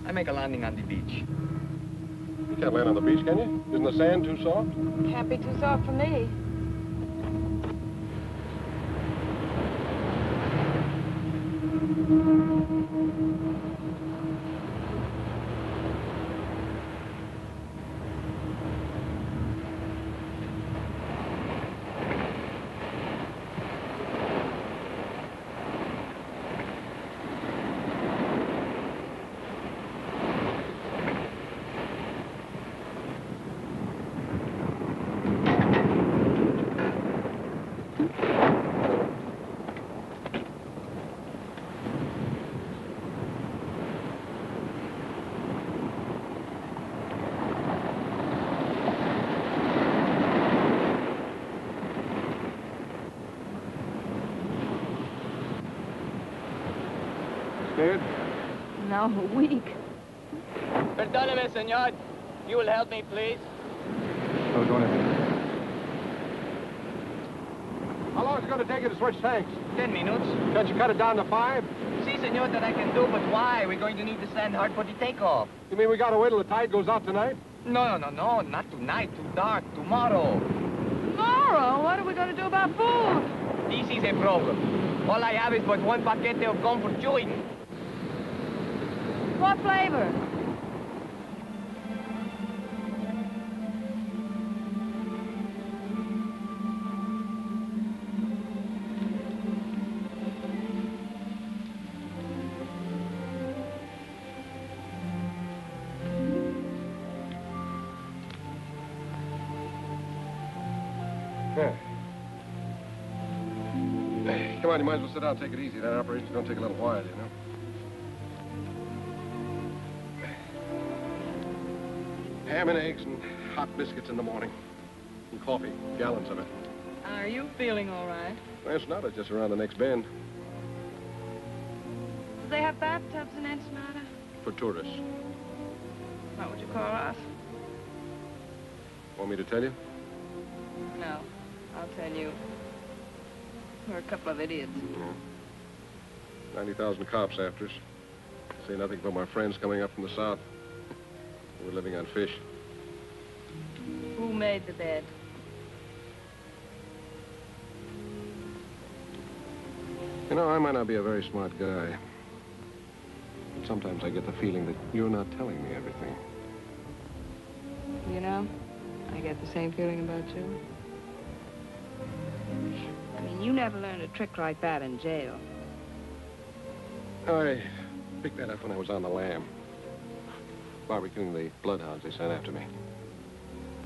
I make a landing on the beach. You can't land on the beach, can you? Isn't the sand too soft? Can't be too soft for me. Scared? No, weak. Perdóneme, senor. You will help me, please? No, don't have How long is it going to take you to switch tanks? 10 minutes. Can't you cut it down to 5? Si, senor, that I can do, but why? We're going to need the sand hard for the takeoff. You mean we got to wait till the tide goes out tonight? No, not tonight. Too dark. Tomorrow. Tomorrow? What are we going to do about food? This is a problem. All I have is but one paquete of gum for chewing. What flavor? Come on, you might as well sit down and take it easy. That operation's going to take a little while, you know. Ham and eggs and hot biscuits in the morning. And coffee, gallons of it. Are you feeling all right? Well, it's not. It's just around the next bend. Do they have bathtubs in Ensenada? For tourists. What would you call us? Want me to tell you? No, I'll tell you. We're a couple of idiots. 90,000 cops after us. Say nothing but my friends coming up from the south. We're living on fish. Who made the bed? You know, I might not be a very smart guy. But sometimes I get the feeling that you're not telling me everything. You know, I get the same feeling about you. I mean, you never learned a trick like that in jail. I picked that up when I was on the lam. Barbecuing the bloodhounds they sent after me.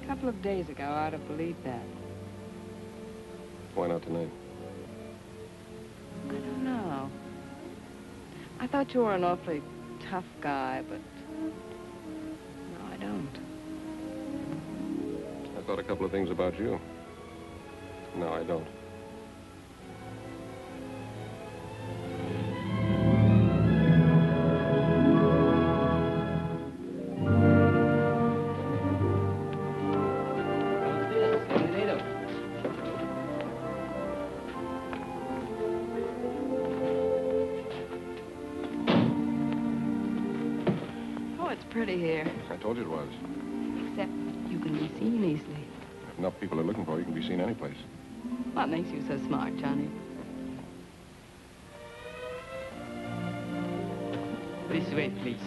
A couple of days ago, I'd have believed that. Why not tonight? I don't know. I thought you were an awfully tough guy, but no, I don't. I thought a couple of things about you. No, I don't. Pretty here. I told you it was. Except you can be seen easily. If enough people are looking for you, can be seen any place. What makes you so smart, Johnny? This way, please.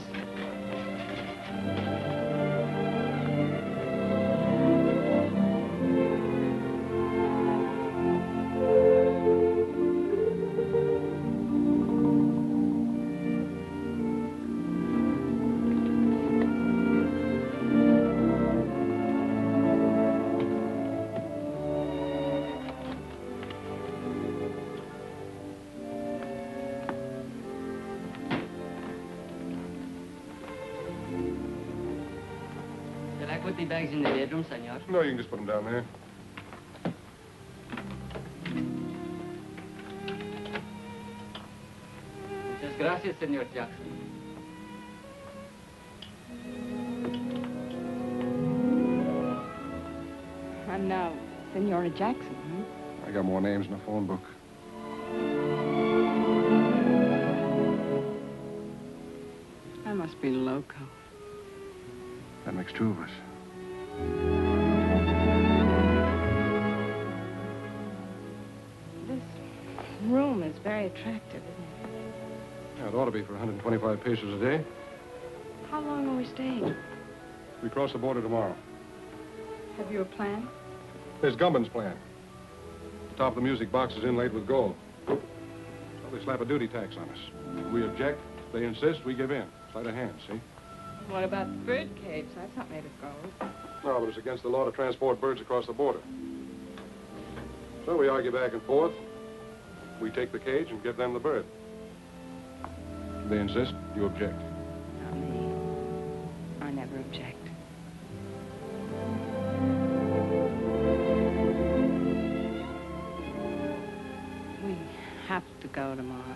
Put the bags in the bedroom, senor. No, you can just put them down there. Muchas gracias, Senor Jackson. I'm now Senora Jackson, huh? I got more names in the phone book. I must be loco. That makes two of us. This room is very attractive, isn't it? Yeah, it ought to be for 125 pesos a day. How long are we staying? We cross the border tomorrow. Have you a plan? There's Gumman's plan. The top of the music box is inlaid with gold. Well, they slap a duty tax on us. If we object, they insist, we give in. Sleight of hand, see? What about the bird cage? That's not made of gold. No, but it's against the law to transport birds across the border. So we argue back and forth. We take the cage and give them the bird. They insist, you object. Not me. I never object. We have to go tomorrow.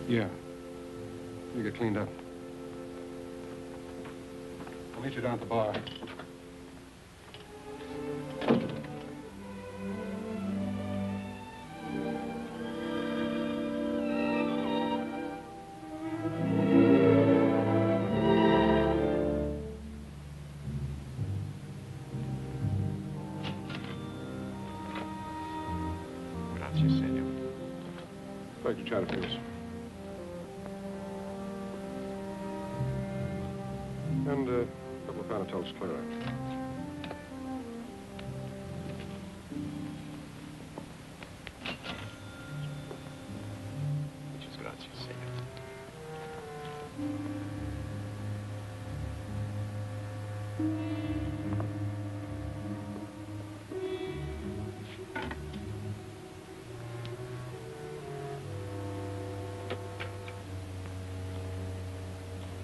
Yeah. You get cleaned up. I'll meet you down at the bar. Inspector Chatterfield. And a couple of Panatel's Clara. Muchas gracias, señor.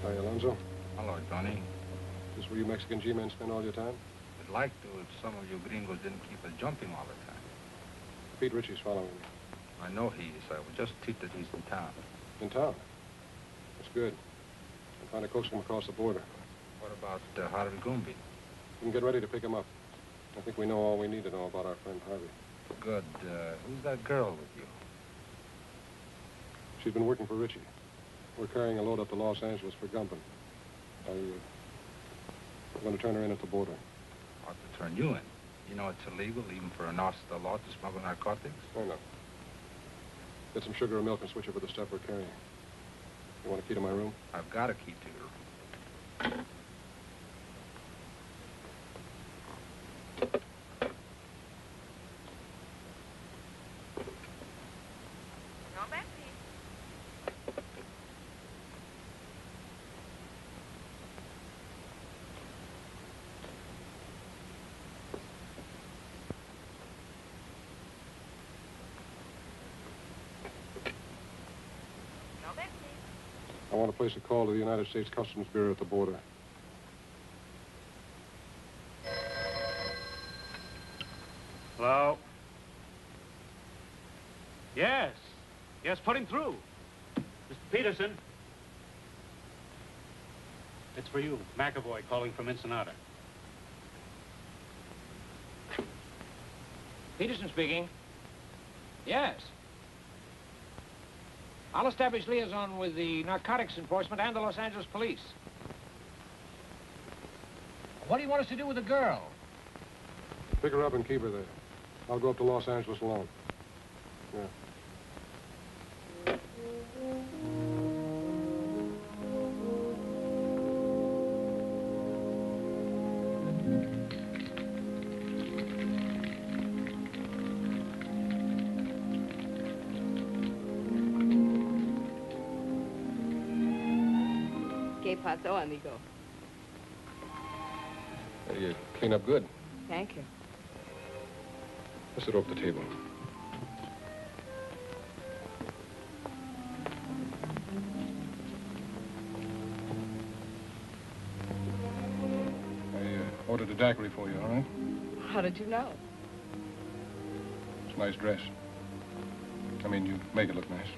Hi, Alonzo. Hello, Johnny. Is this where you Mexican G-men spend all your time? I'd like to if some of you gringos didn't keep us jumping all the time. Pete Ritchie's following me. I know he is. I was just tweeted that he's in town. In town? That's good. I'm trying to coax him across the border. What about Harvey Goomby? We can get ready to pick him up. I think we know all we need to know about our friend Harvey. Good. Who's that girl with you? She's been working for Ritchie. We're carrying a load up to Los Angeles for Gumpin. I'm going to turn her in at the border. Ought to turn you in. You know it's illegal, even for an officer of the law, to smuggle narcotics? I know. Get some sugar or milk and switch over the stuff we're carrying. You want a key to my room? I've got a key to your room. I want to place a call to the United States Customs Bureau at the border. Hello? Yes. Yes, put him through. Mr. Peterson. It's for you. McAvoy calling from Ensenada. Peterson speaking. Yes. I'll establish liaison with the narcotics enforcement and the Los Angeles police. What do you want us to do with the girl? Pick her up and keep her there. I'll go up to Los Angeles alone. Yeah. ¿Qué pasó, amigo? Hey, you clean up good. Thank you. Let's sit over the table. I ordered a daiquiri for you, all right? How did you know? It's a nice dress. I mean, you make it look nice.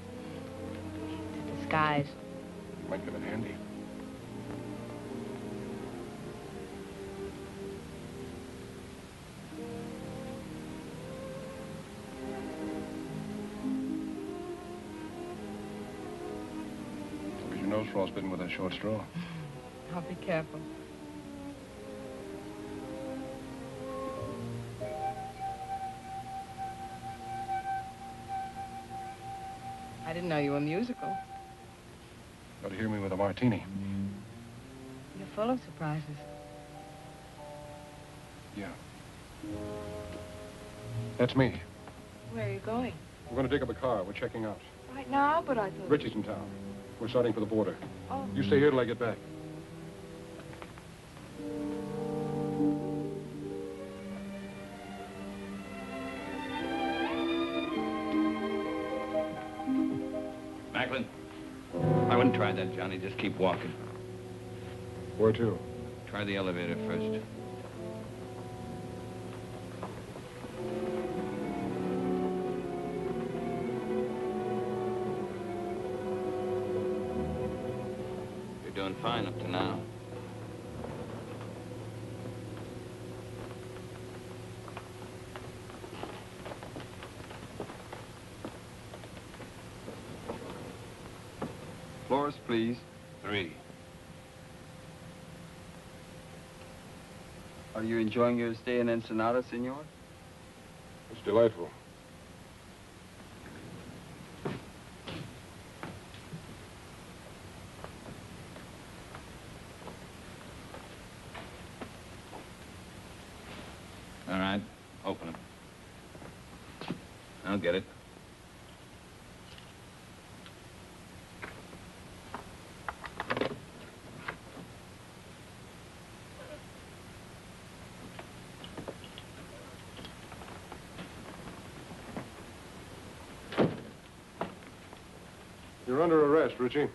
Disguise. Might come in handy. Look at your nose frostbitten with that short straw. I'll be careful. I didn't know you were musical. Got to hear me with a martini. You're full of surprises. Yeah. That's me. Where are you going? We're going to dig up a car. We're checking out. Right now, but I thought... Ritchie's in town. We're starting for the border. Oh. You stay here till I get back. Macklin, I wouldn't try that, Johnny. Just keep walking. Where to? Try the elevator first. You're doing fine up to now. Floors, please. 3. Are you enjoying your stay in Ensenada, senor? It's delightful. All right, open it. I'll get it. You're under arrest, Richie.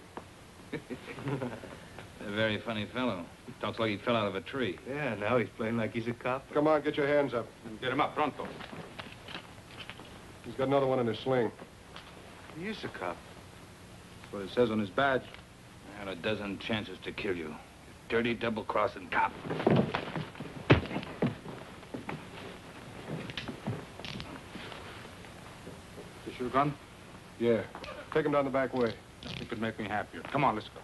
A very funny fellow. Talks like he fell out of a tree. Yeah, now he's playing like he's a cop. Come on, get your hands up. Get him up, pronto. He's got another one in his sling. He is a cop. That's what it says on his badge. I had a dozen chances to kill you. You dirty, double-crossing cop. This your gun? Yeah. Take him down the back way. Nothing could make me happier. Come on, let's go.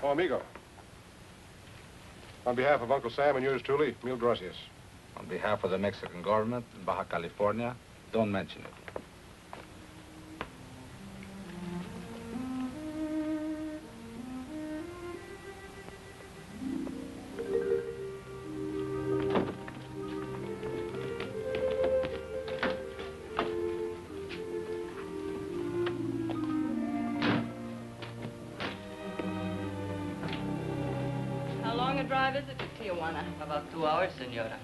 Oh, amigo. On behalf of Uncle Sam and yours truly, mil gracias. On behalf of the Mexican government in Baja California, don't mention it. How long a drive is it to Tijuana? About 2 hours, senora.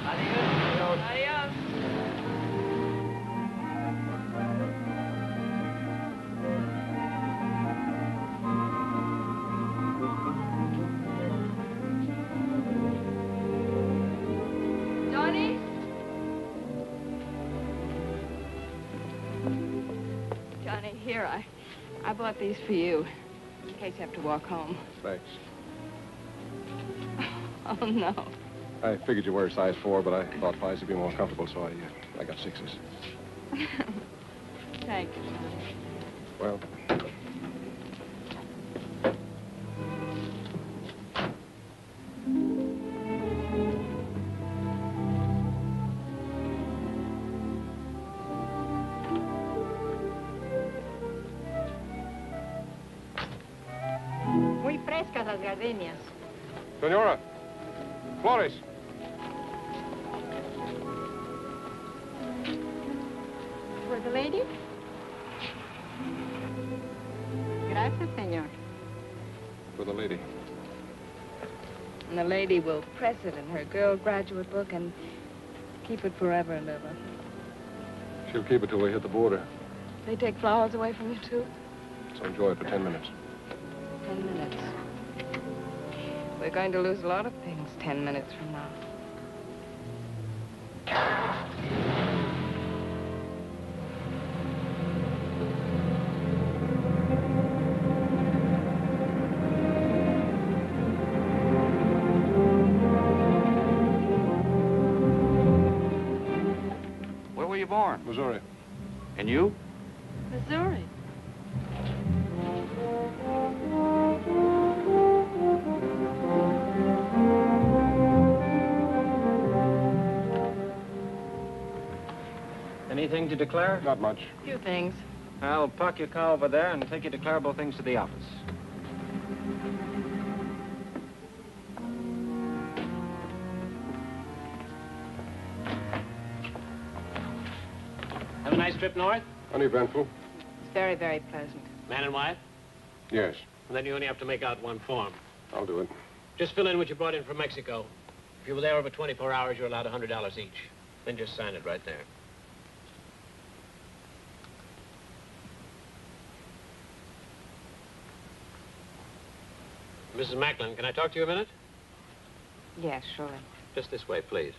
Adios. Adios. Johnny? Johnny, here, I bought these for you, in case you have to walk home. Thanks. Oh, no. I figured you were a size 4, but I thought 5s would be more comfortable, so I got 6s. Thank you, Johnny. Well, Muy frescas las gardenias. Senora, Flores. For the lady? Gracias, señor. For the lady. And the lady will press it in her girl graduate book and keep it forever and ever. She'll keep it till we hit the border. They take flowers away from you, too? So enjoy it for 10 minutes. 10 minutes. We're going to lose a lot of things 10 minutes from now. Where were you born? Missouri. And you? Missouri. Anything to declare? Not much. Few things. I'll park your car over there and take your declarable things to the office. Have a nice trip north? Uneventful. It's very, very pleasant. Man and wife? Yes. And then you only have to make out one form. I'll do it. Just fill in what you brought in from Mexico. If you were there over 24 hours, you're allowed $100 each. Then just sign it right there. Mrs. Macklin, can I talk to you a minute? Yes, surely. Just this way, please.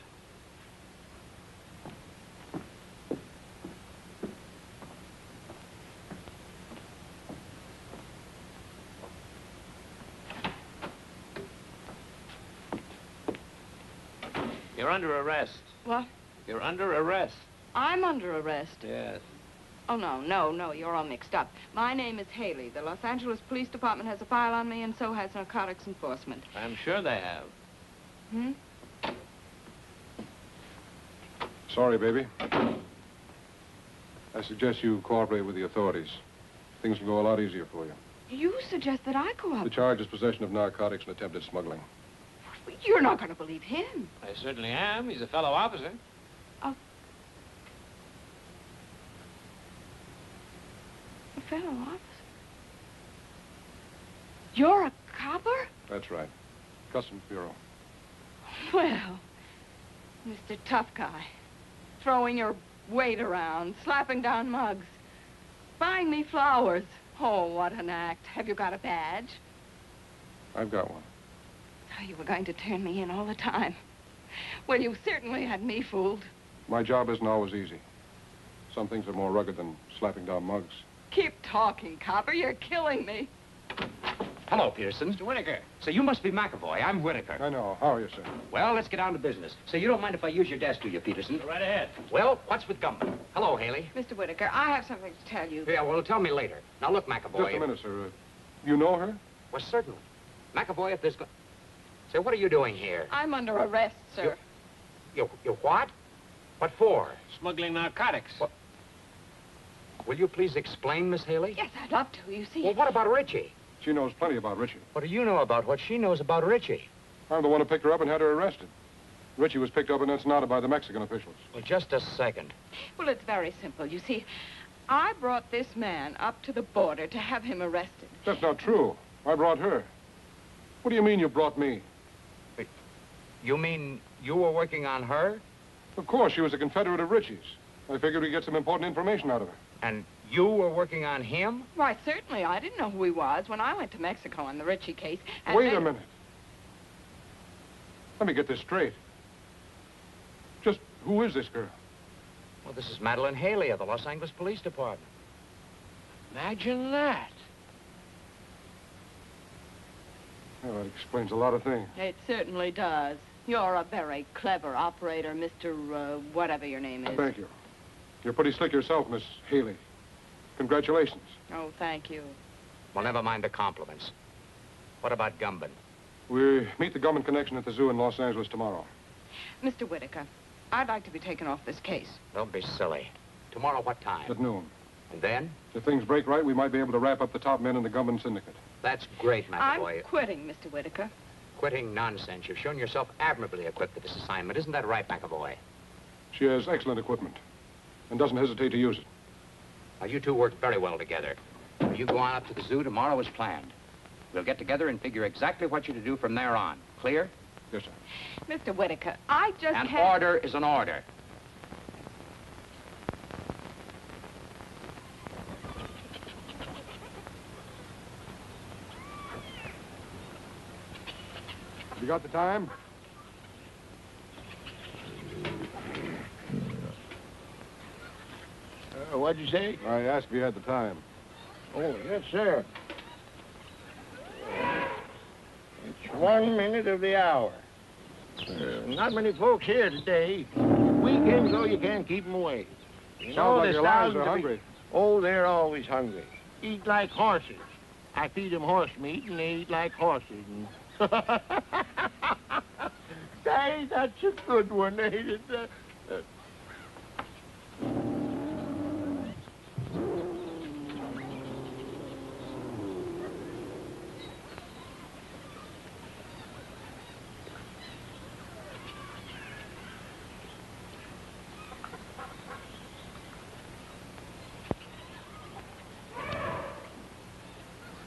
You're under arrest. What? You're under arrest. I'm under arrest. Yes. Oh, no, you're all mixed up. My name is Haley. The Los Angeles Police Department has a file on me, and so has Narcotics Enforcement. I'm sure they have. Hmm? Sorry, baby. I suggest you cooperate with the authorities. things will go a lot easier for you. You suggest that I go up. The charge is possession of narcotics and attempted smuggling. You're not going to believe him. I certainly am. He's a fellow officer. A fellow officer? You're a copper? That's right. Customs Bureau. Well, Mr. Tough Guy, throwing your weight around, slapping down mugs, buying me flowers. Oh, what an act. Have you got a badge? I've got one. Oh, you were going to turn me in all the time. Well, you certainly had me fooled. My job isn't always easy. Some things are more rugged than slapping down mugs. Keep talking, copper. You're killing me. Hello, Peterson. Mr. Whitaker. So you must be McAvoy. I'm Whitaker. I know. How are you, sir? Well, let's get down to business. So you don't mind if I use your desk, do you, Peterson? Go right ahead. Well, what's with Gumman? Hello, Haley. Mr. Whitaker, I have something to tell you. Yeah, well, tell me later. Now, look, McAvoy. Just a minute, sir. You know her? Well, certainly. McAvoy, if there's... Say, what are you doing here? I'm under arrest, sir. You what? What for? Smuggling narcotics. What? Will you please explain, Miss Haley? Yes, I'd love to. You see... Well, what about Richie? She knows plenty about Richie. What do you know about what she knows about Richie? I'm the one who picked her up and had her arrested. Richie was picked up in Ensenada by the Mexican officials. Well, just a second. Well, it's very simple. You see, I brought this man up to the border to have him arrested. That's not true. I brought her. What do you mean you brought me? Wait, you mean you were working on her? Of course, she was a Confederate of Richie's. I figured we'd get some important information out of her. And you were working on him? Why, certainly. I didn't know who he was when I went to Mexico on the Richie case. And Wait a minute. Let me get this straight. Just who is this girl? Well, this is Madeline Haley of the Los Angeles Police Department. Imagine that. Well, that explains a lot of things. It certainly does. You're a very clever operator, Mr. Whatever your name is. Thank you. You're pretty slick yourself, Miss Haley. Congratulations. Oh, thank you. Well, never mind the compliments. What about Gumban? We meet the Gumman connection at the zoo in Los Angeles tomorrow. Mr. Whitaker, I'd like to be taken off this case. Don't be silly. Tomorrow, what time? At noon. And then? If things break right, we might be able to wrap up the top men in the Gumman syndicate. That's great, McAvoy. I'm quitting, Mr. Whitaker. Quitting nonsense. You've shown yourself admirably equipped for this assignment. Isn't that right, McAvoy? She has excellent equipment and doesn't hesitate to use it. Now, you two work very well together. You go on up to the zoo tomorrow as planned. We'll get together and figure exactly what you're to do from there on. Clear? Yes, sir. Mr. Whitaker, I just An can't... order is an order. You got the time? What'd you say? I asked if you had the time. Oh, yes, sir. It's 1 minute of the hour. Not many folks here today. Weekends, though, you can't keep them away. You Sounds like there's your lions thousands are of hungry. Oh, they're always hungry. Eat like horses. I feed them horse meat, and they eat like horses. And... Say, that's a good one, ain't it?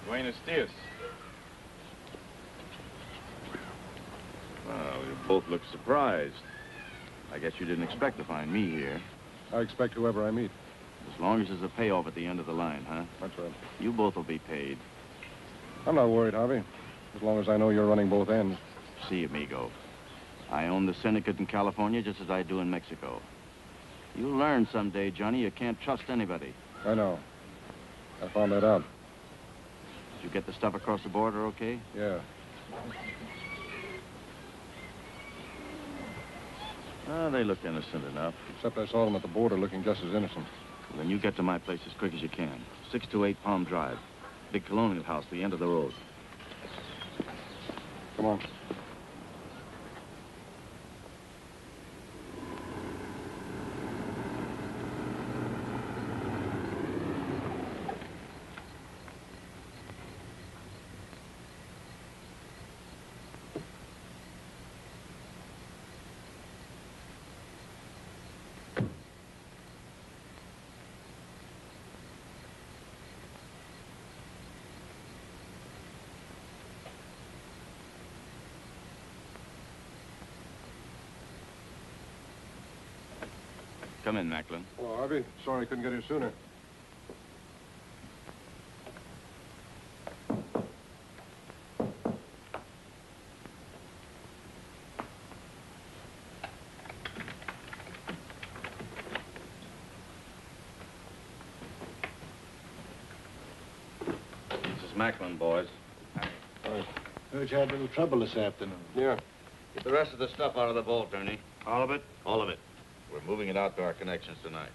Buenos dias. Well, you both look surprised. I guess you didn't expect to find me here. I expect whoever I meet. As long as there's a payoff at the end of the line, huh? That's right. You both will be paid. I'm not worried, Harvey. As long as I know you're running both ends. See, amigo. I own the syndicate in California just as I do in Mexico. You'll learn someday, Johnny, you can't trust anybody. I know. I found that out. Did you get the stuff across the border okay? Yeah. They looked innocent enough. Except I saw them at the border looking just as innocent. Well, then you get to my place as quick as you can. 628 Palm Drive. Big colonial house, the end of the road. Come on. Come in, Macklin. Hello, Harvey. Sorry I couldn't get here sooner. This is Macklin, boys. Heard you had a little trouble this afternoon. Yeah. Get the rest of the stuff out of the vault, Ernie. All of it? All of it. We're moving it out to our connections tonight.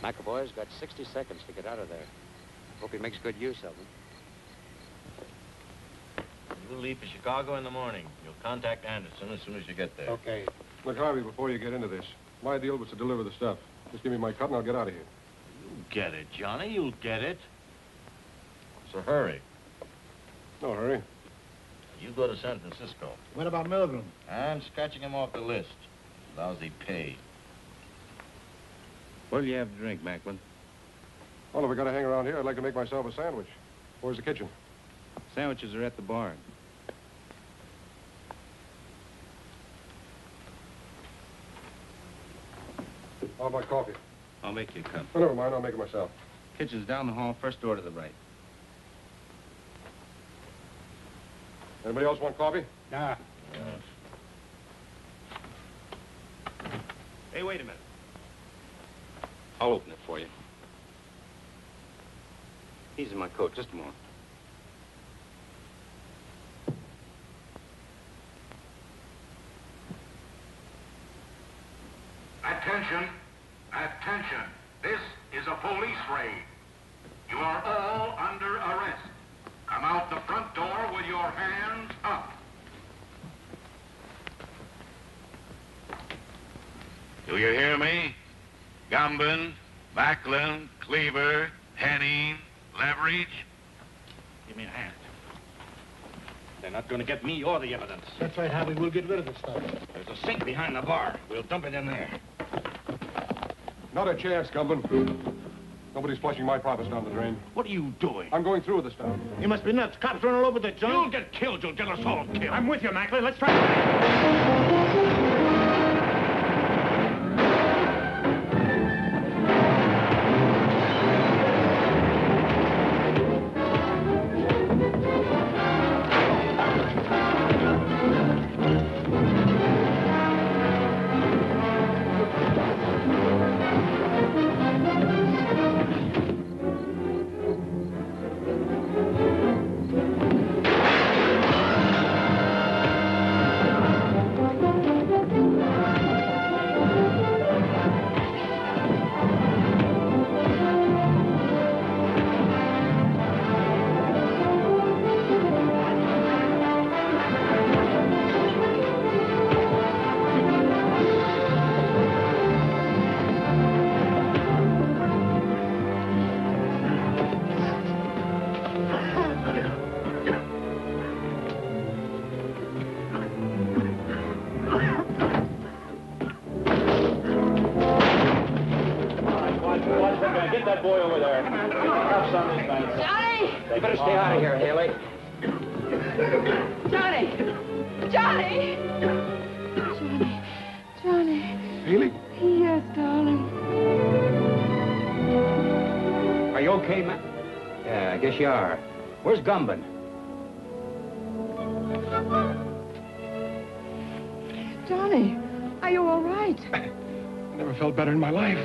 McAvoy's got 60 seconds to get out of there. Hope he makes good use of them. You'll leave for Chicago in the morning. You'll contact Anderson as soon as you get there. Okay. Look, Harvey, before you get into this, my deal was to deliver the stuff. Just give me my cut and I'll get out of here. You'll get it, Johnny. You'll get it. So hurry. No hurry. You go to San Francisco. What about Milgram? I'm scratching him off the list. Lousy pay. What'll you have to drink, Macklin? Well, if we're going to hang around here, I'd like to make myself a sandwich. Where's the kitchen? Sandwiches are at the barn. How about coffee? I'll make you a cup. Oh, never mind. I'll make it myself. Kitchen's down the hall, first door to the right. Anybody else want coffee? Nah. Hey, wait a minute. I'll open it for you. He's in my coat. Just a moment. Attention. Attention. This is a police raid. You are all under arrest. Come out the front door with your hands up. Do you hear me? Gumbin, Macklin, Cleaver, Henning, Leverage. Give me a hand. They're not going to get me or the evidence. That's right, Harvey. We'll get rid of the stuff. There's a sink behind the bar. We'll dump it in there. Not a chance, Gumbin. Nobody's flushing my profits down the drain. What are you doing? I'm going through with the stuff. You must be nuts. Cops running all over the joint. You'll get killed. You'll get us all killed. I'm with you, Macklin. Let's try. Get that boy over there. Cuffs on this man. Johnny! You better stay out of here, Haley. Johnny! Johnny! Johnny! Haley? Yes, darling. Are you okay, Matt? Yeah, I guess you are. Where's Gumbin? Johnny, are you all right? I never felt better in my life.